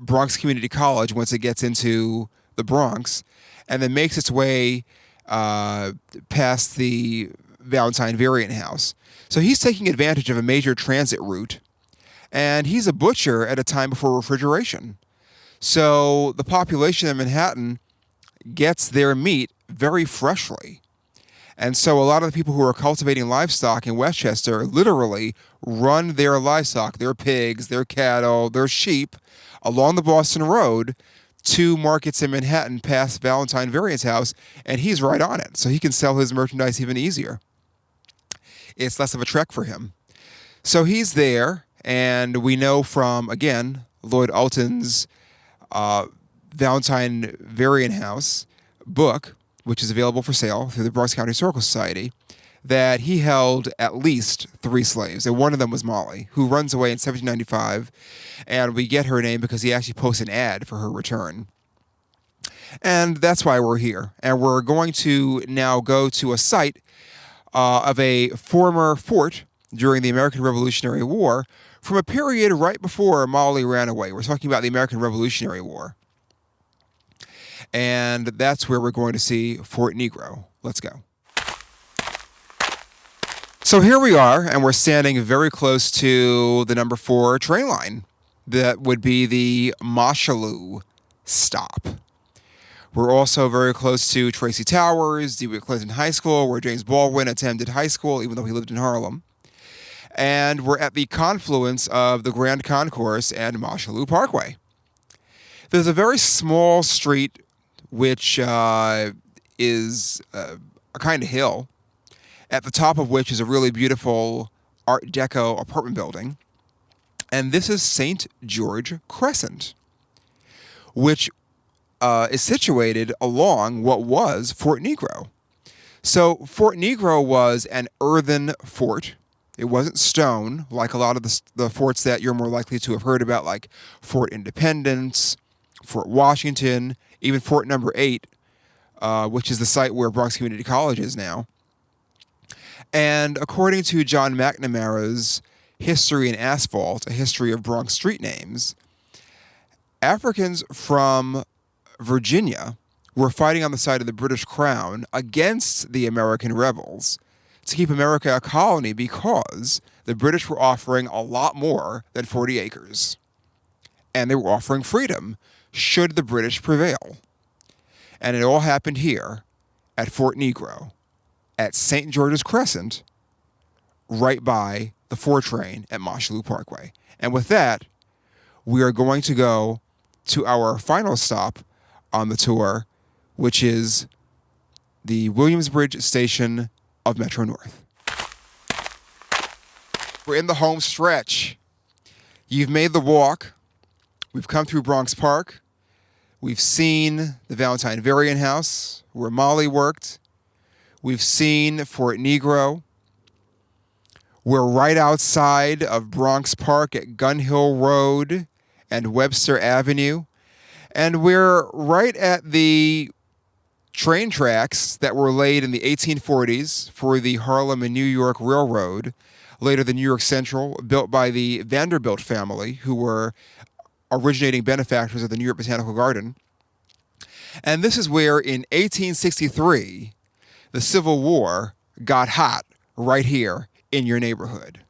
Bronx Community College once it gets into the Bronx, and then makes its way past the Valentine Varian house. So he's taking advantage of a major transit route, and he's a butcher at a time before refrigeration. So the population of Manhattan gets their meat very freshly. And so a lot of the people who are cultivating livestock in Westchester literally run their livestock, their pigs, their cattle, their sheep, along the Boston Road to markets in Manhattan past Valentine Varian's house, and he's right on it. So he can sell his merchandise even easier. It's less of a trek for him. So he's there, and we know from, again, Lloyd Alton's Valentine Varian house book, which is available for sale through the Bronx County Historical Society, that he held at least 3 slaves, and one of them was Molly, who runs away in 1795, and we get her name because he actually posts an ad for her return. And that's why we're here. And we're going to now go to a site of a former fort during the American Revolutionary War from a period right before Molly ran away. We're talking about the American Revolutionary War. And that's where we're going to see Fort Negro. Let's go. So here we are, and we're standing very close to the number 4 train line. That would be the Mosholu stop. We're also very close to Tracy Towers, DeWitt Clinton High School, where James Baldwin attended high school, even though he lived in Harlem. And we're at the confluence of the Grand Concourse and Mosholu Parkway. There's a very small street which is a kind of hill, at the top of which is a really beautiful Art Deco apartment building. And this is St. George Crescent, which is situated along what was Fort Negro. So Fort Negro was an earthen fort. It wasn't stone, like a lot of the forts that you're more likely to have heard about, like Fort Independence, Fort Washington, even Fort Number 8, which is the site where Bronx Community College is now. And according to John McNamara's History and Asphalt, a history of Bronx street names, Africans from Virginia were fighting on the side of the British Crown against the American rebels to keep America a colony because the British were offering a lot more than 40 acres. And they were offering freedom should the British prevail. And it all happened here at Fort Negro, at St. George's Crescent, right by the 4 train at Mosholu Parkway. And with that, we are going to go to our final stop on the tour, which is the Williamsbridge station of Metro North. We're in the home stretch. You've made the walk. We've come through Bronx Park. We've seen the Valentine Varian house, where Molly worked. We've seen Fort Negro. We're right outside of Bronx Park at Gun Hill Road and Webster Avenue. And we're right at the Train tracks that were laid in the 1840s for the Harlem and New York Railroad, later the New York Central, built by the Vanderbilt family, who were originating benefactors of the New York Botanical Garden. And this is where, in 1863, the Civil War got hot right here in your neighborhood.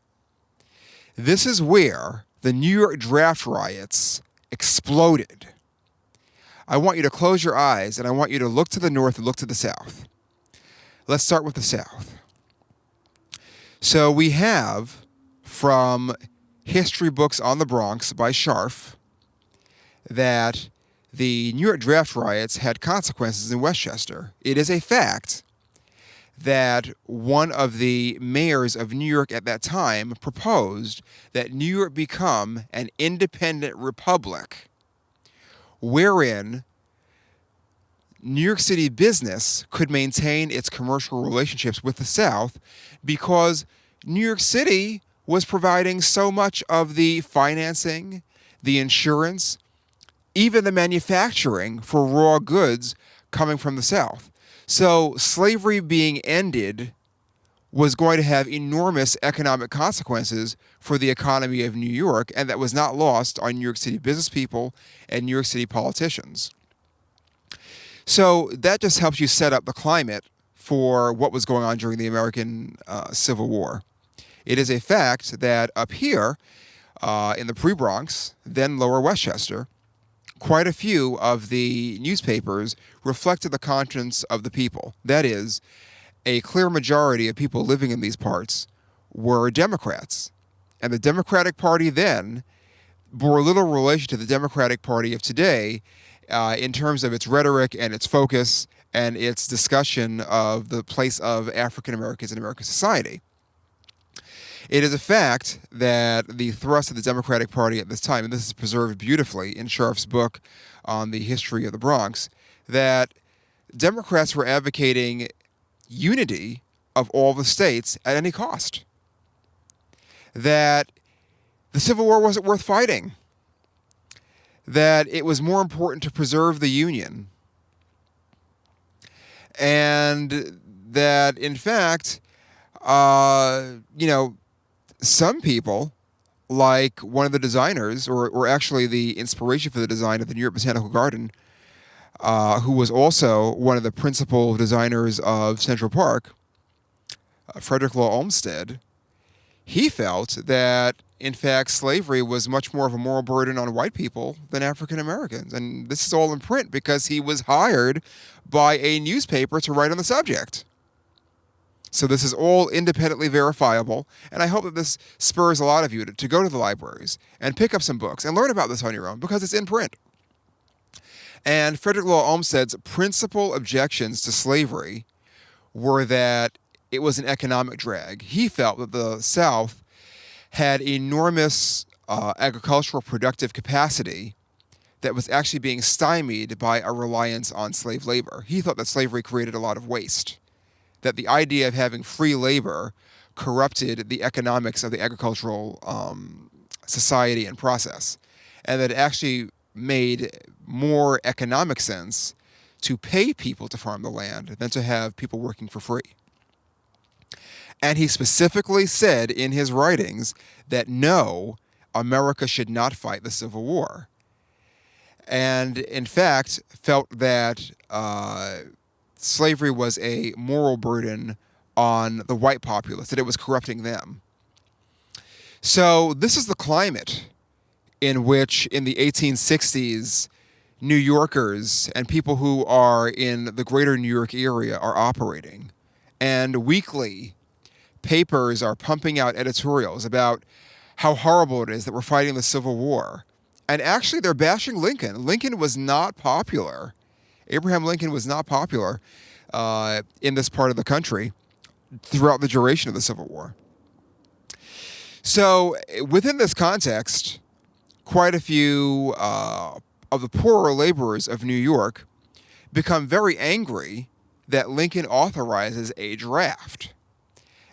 This is where the New York draft riots exploded. I want you to close your eyes and I want you to look to the north and look to the south. Let's start with the south. So we have from History Books on the Bronx by Scharf that the New York draft riots had consequences in Westchester. It is a fact that one of the mayors of New York at that time proposed that New York become an independent republic wherein New York City business could maintain its commercial relationships with the South because New York City was providing so much of the financing, the insurance, even the manufacturing for raw goods coming from the South. So slavery being ended was going to have enormous economic consequences for the economy of New York, and that was not lost on New York City business people and New York City politicians. So that just helps you set up the climate for what was going on during the American Civil War. It is a fact that up here in the pre-Bronx, then Lower Westchester, quite a few of the newspapers reflected the conscience of the people. That is, a clear majority of people living in these parts were Democrats. And the Democratic Party then bore little relation to the Democratic Party of today in terms of its rhetoric and its focus and its discussion of the place of African Americans in American society. It is a fact that the thrust of the Democratic Party at this time, and this is preserved beautifully in Scharf's book on the history of the Bronx, that Democrats were advocating unity of all the states at any cost. That the Civil War wasn't worth fighting. That it was more important to preserve the Union. And that, in fact, some people, like one of the designers, or actually the inspiration for the design of the New York Botanical Garden, who was also one of the principal designers of Central Park, Frederick Law Olmsted, he felt that, in fact, slavery was much more of a moral burden on white people than African Americans. And this is all in print because he was hired by a newspaper to write on the subject. So this is all independently verifiable, and I hope that this spurs a lot of you to go to the libraries and pick up some books and learn about this on your own because it's in print. And Frederick Law Olmsted's principal objections to slavery were that it was an economic drag. He felt that the South had enormous agricultural productive capacity that was actually being stymied by a reliance on slave labor. He thought that slavery created a lot of waste, that the idea of having free labor corrupted the economics of the agricultural society and process, and that it actually made more economic sense to pay people to farm the land than to have people working for free. And he specifically said in his writings that no, America should not fight the Civil War. And in fact, felt that slavery was a moral burden on the white populace, that it was corrupting them. So this is the climate in which, in the 1860s, New Yorkers and people who are in the greater New York area are operating. And weekly, papers are pumping out editorials about how horrible it is that we're fighting the Civil War. And actually, they're bashing Lincoln. Lincoln was not popular. Abraham Lincoln was not popular in this part of the country throughout the duration of the Civil War. So within this context, quite a few of the poorer laborers of New York become very angry that Lincoln authorizes a draft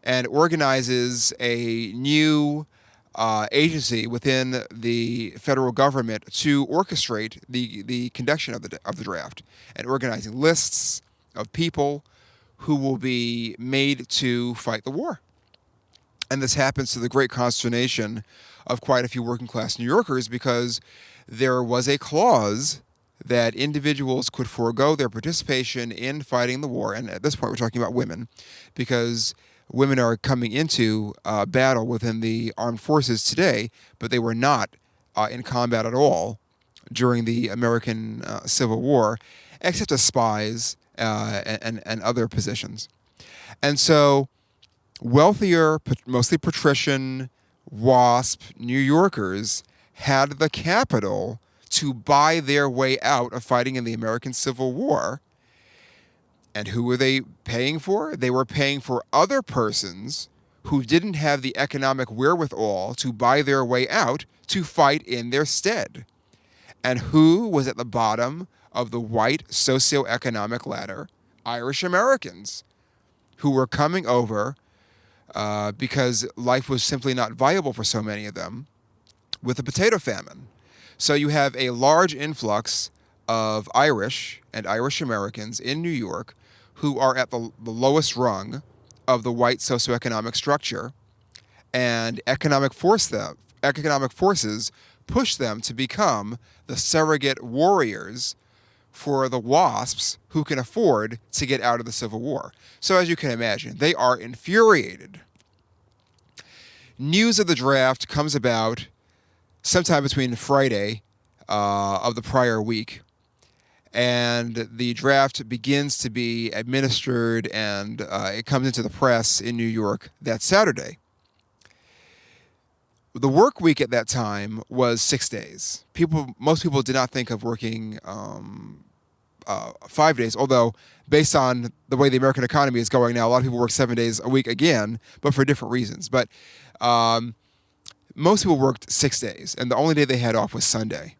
and organizes a new agency within the federal government to orchestrate the conduction of the draft and organizing lists of people who will be made to fight the war. And this happens to the great consternation of quite a few working class New Yorkers because there was a clause that individuals could forego their participation in fighting the war. And at this point, we're talking about women because women are coming into battle within the armed forces today, but they were not in combat at all during the American Civil War, except as spies and other positions. And so wealthier, mostly patrician, WASP New Yorkers had the capital to buy their way out of fighting in the American Civil War. And who were they paying for? They were paying for other persons who didn't have the economic wherewithal to buy their way out to fight in their stead. And who was at the bottom of the white socioeconomic ladder? Irish Americans who were coming over because life was simply not viable for so many of them with the potato famine. So you have a large influx of Irish and Irish Americans in New York who are at the lowest rung of the white socioeconomic structure, and economic forces push them to become the surrogate warriors for the WASPs who can afford to get out of the Civil War. So as you can imagine, they are infuriated. News of the draft comes about sometime between Friday of the prior week, and the draft begins to be administered, and it comes into the press in New York that Saturday. The work week at that time was 6 days. Most people did not think of working 5 days, although based on the way the American economy is going now, a lot of people work 7 days a week again, but for different reasons. But most people worked 6 days, and the only day they had off was Sunday.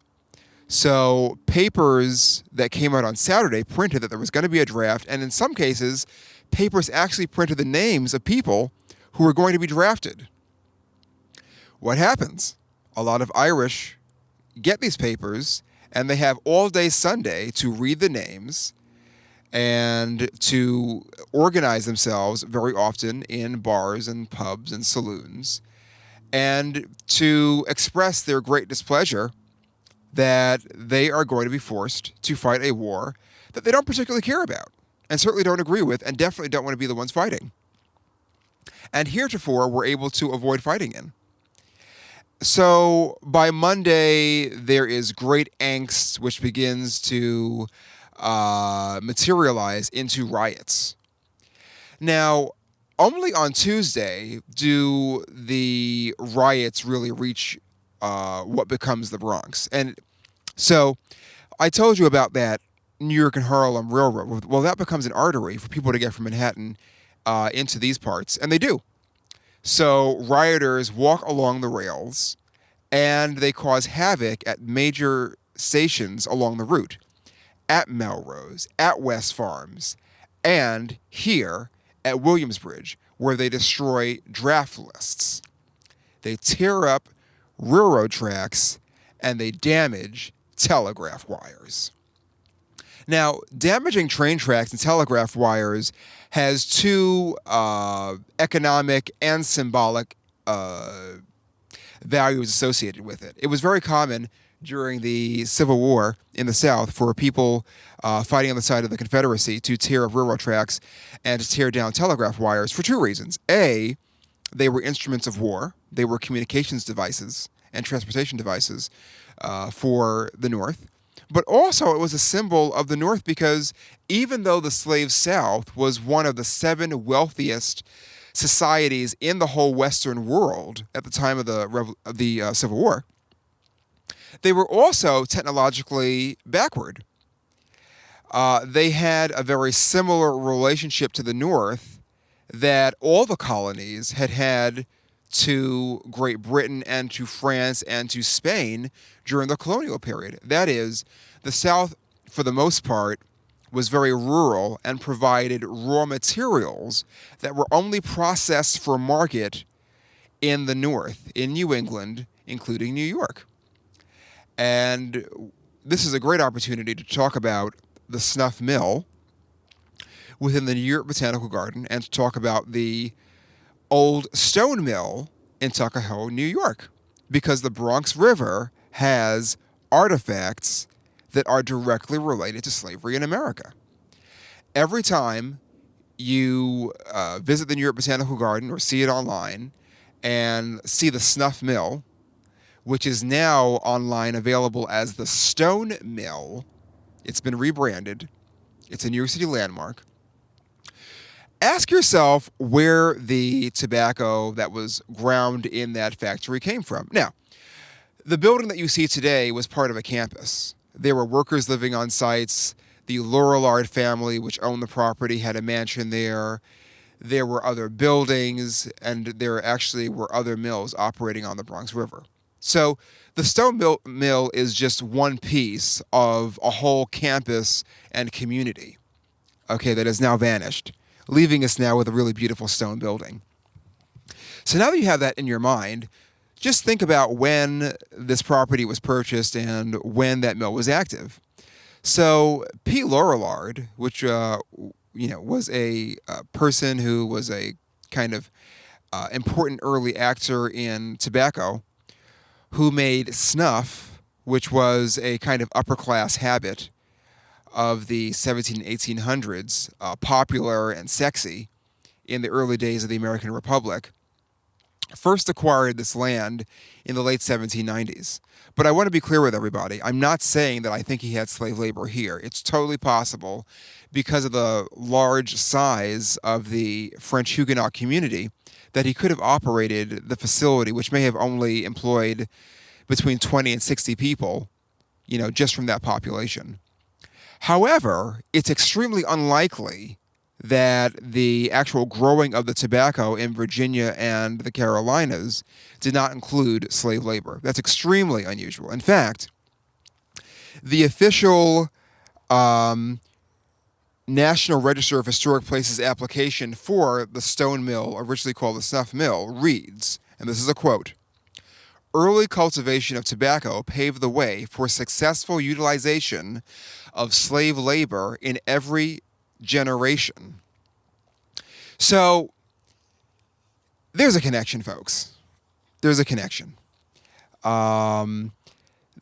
So papers that came out on Saturday printed that there was going to be a draft, and in some cases, papers actually printed the names of people who were going to be drafted. What happens? A lot of Irish get these papers, and they have all day Sunday to read the names and to organize themselves, very often in bars and pubs and saloons, and to express their great displeasure that they are going to be forced to fight a war that they don't particularly care about and certainly don't agree with and definitely don't want to be the ones fighting. And heretofore, were able to avoid fighting in. So by Monday, there is great angst, which begins to materialize into riots. Now, only on Tuesday do the riots really reach what becomes the Bronx. And so I told you about that New York and Harlem Railroad. Well, that becomes an artery for people to get from Manhattan into these parts, and they do. So rioters walk along the rails, and they cause havoc at major stations along the route, at Melrose, at West Farms, and here at Williamsbridge, where they destroy draft lists. They tear up railroad tracks, and they damage telegraph wires. Now, damaging train tracks and telegraph wires has two economic and symbolic values associated with it. It was very common during the Civil War in the South for people fighting on the side of the Confederacy to tear up railroad tracks and to tear down telegraph wires for two reasons. A, they were instruments of war. They were communications devices and transportation devices for the North. But also it was a symbol of the North because even though the slave South was one of the 7 wealthiest societies in the whole Western world at the time of the Civil War, they were also technologically backward. They had a very similar relationship to the North that all the colonies had had to Great Britain and to France and to Spain during the colonial period. That is, the South, for the most part, was very rural and provided raw materials that were only processed for market in the North, in New England, including New York. And this is a great opportunity to talk about the snuff mill, within the New York Botanical Garden and to talk about the old stone mill in Tuckahoe, New York, because the Bronx River has artifacts that are directly related to slavery in America. Every time you visit the New York Botanical Garden or see it online and see the Snuff Mill, which is now online available as the Stone Mill, it's been rebranded. It's a New York City landmark. Ask yourself where the tobacco that was ground in that factory came from. Now, the building that you see today was part of a campus. There were workers living on sites. The Lorillard family, which owned the property, had a mansion there. There were other buildings, and there actually were other mills operating on the Bronx River. So the stone mill is just one piece of a whole campus and community, okay, that has now vanished, leaving us now with a really beautiful stone building. So now that you have that in your mind, just think about when this property was purchased and when that mill was active. So P. Lorillard, which was a person who was a kind of important early actor in tobacco, who made snuff, which was a kind of upper class habit of the 17 and 1800s, popular and sexy in the early days of the American Republic, first acquired this land in the late 1790s. But I want to be clear with everybody. I'm not saying that I think he had slave labor here. It's totally possible because of the large size of the French Huguenot community that he could have operated the facility, which may have only employed between 20 and 60 people, just from that population. However, it's extremely unlikely that the actual growing of the tobacco in Virginia and the Carolinas did not include slave labor. That's extremely unusual. In fact, the official National Register of Historic Places application for the stone mill, originally called the Snuff Mill, reads, and this is a quote, "Early cultivation of tobacco paved the way for successful utilization of slave labor in every generation." So there's a connection, folks. There's a connection.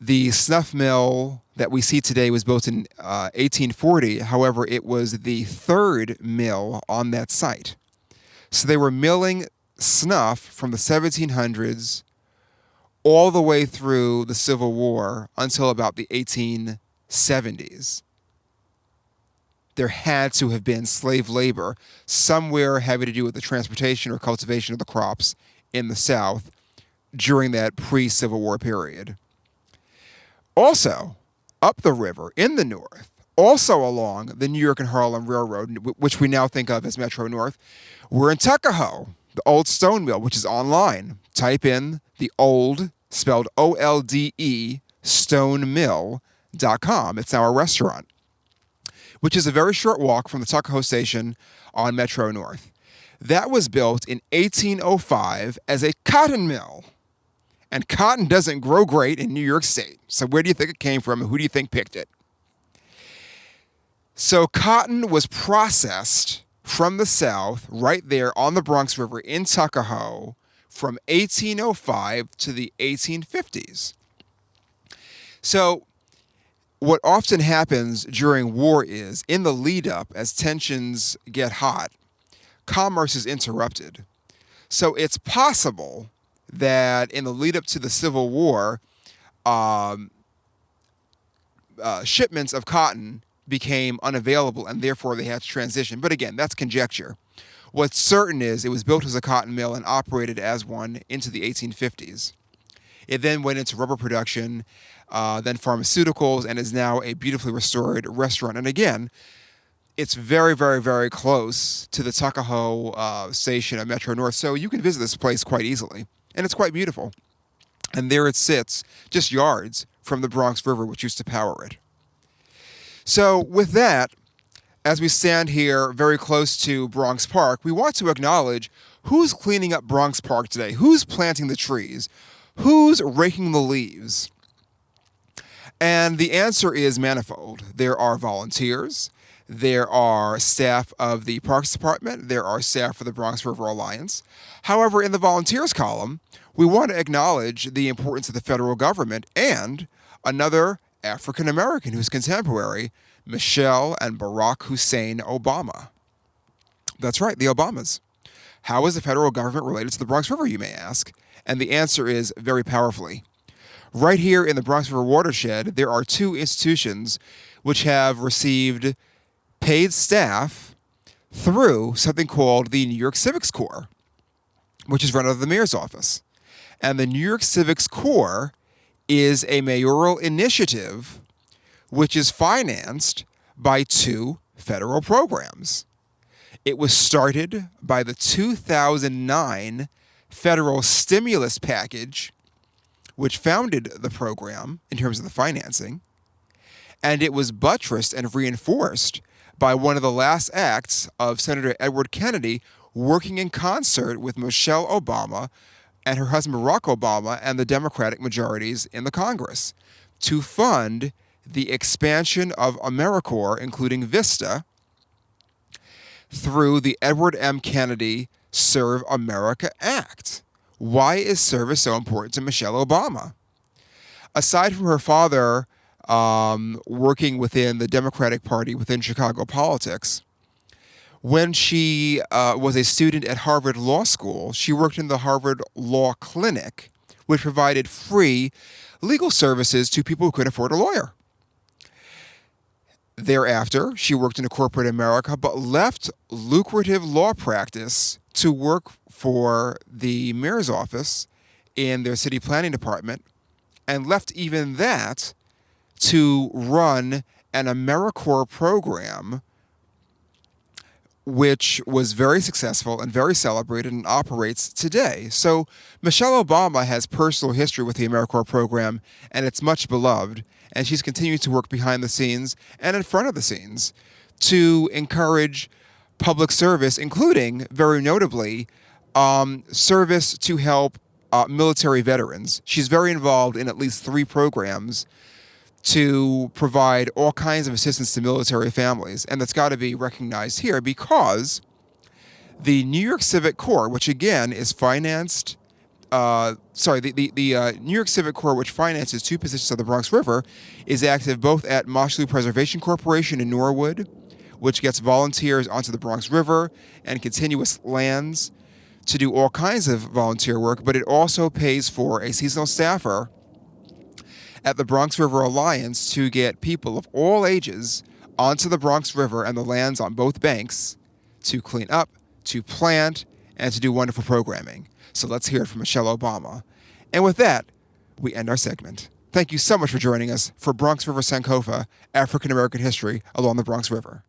The snuff mill that we see today was built in 1840. However, it was the third mill on that site. So they were milling snuff from the 1700s all the way through the Civil War until about the 1870s. There had to have been slave labor somewhere having to do with the transportation or cultivation of the crops in the South during that pre-Civil War period. Also, up the river in the north, also along the New York and Harlem Railroad, which we now think of as Metro North, we're in Tuckahoe, the old stone mill, which is online. Type in the old, spelled OLDE, stonemill.com. It's now a restaurant, which is a very short walk from the Tuckahoe station on Metro North. That was built in 1805 as a cotton mill. And cotton doesn't grow great in New York State. So where do you think it came from and who do you think picked it? So cotton was processed from the South right there on the Bronx River in Tuckahoe from 1805 to the 1850s. So what often happens during war is, in the lead up, as tensions get hot, commerce is interrupted. So it's possible that in the lead up to the Civil War, shipments of cotton became unavailable and therefore they had to transition. But again, that's conjecture. What's certain is it was built as a cotton mill and operated as one into the 1850s. It then went into rubber production, then pharmaceuticals, and is now a beautifully restored restaurant. And again, it's very, very, very close to the Tuckahoe station at Metro North, so you can visit this place quite easily. And it's quite beautiful. And there it sits, just yards from the Bronx River, which used to power it. So with that, as we stand here very close to Bronx Park, we want to acknowledge who's cleaning up Bronx Park today, who's planting the trees, who's raking the leaves. And the answer is manifold. There are volunteers, There are staff of the Parks Department. There are staff for the Bronx River Alliance. However, in the volunteers column, we want to acknowledge the importance of the federal government and another African American who's contemporary, Michelle and Barack Hussein Obama. That's right, the Obamas. How is the federal government related to the Bronx River, you may ask? And the answer is very powerfully. Right here in the Bronx River watershed, there are two institutions which have received paid staff through something called the New York Civics Corps, which is run out of the mayor's office. And the New York Civics Corps is a mayoral initiative which is financed by two federal programs. It was started by the 2009 federal stimulus package, which founded the program in terms of the financing, and it was buttressed and reinforced by one of the last acts of Senator Edward Kennedy working in concert with Michelle Obama and her husband Barack Obama and the Democratic majorities in the Congress to fund the expansion of AmeriCorps, including VISTA, through the Edward M. Kennedy Serve America Act. Why is service so important to Michelle Obama? Aside from her father working within the Democratic Party within Chicago politics, when she was a student at Harvard Law School, she worked in the Harvard Law Clinic, which provided free legal services to people who couldn't afford a lawyer. Thereafter, she worked in corporate America, but left lucrative law practice to work for the mayor's office in their city planning department, and left even that to run an AmeriCorps program, which was very successful and very celebrated and operates today. So Michelle Obama has personal history with the AmeriCorps program, and it's much beloved. And she's continuing to work behind the scenes and in front of the scenes to encourage public service, including, very notably, service to help military veterans. She's very involved in at least 3 programs to provide all kinds of assistance to military families. And that's got to be recognized here because the New York Civic Corps, which again is financed the New York Civic Corps, which finances 2 positions of the Bronx River, is active both at Mosholu Preservation Corporation in Norwood, which gets volunteers onto the Bronx River and continuous lands to do all kinds of volunteer work, but it also pays for a seasonal staffer at the Bronx River Alliance to get people of all ages onto the Bronx River and the lands on both banks to clean up, to plant, and to do wonderful programming. So let's hear it from Michelle Obama. And with that, we end our segment. Thank you so much for joining us for Bronx River Sankofa, African American History along the Bronx River.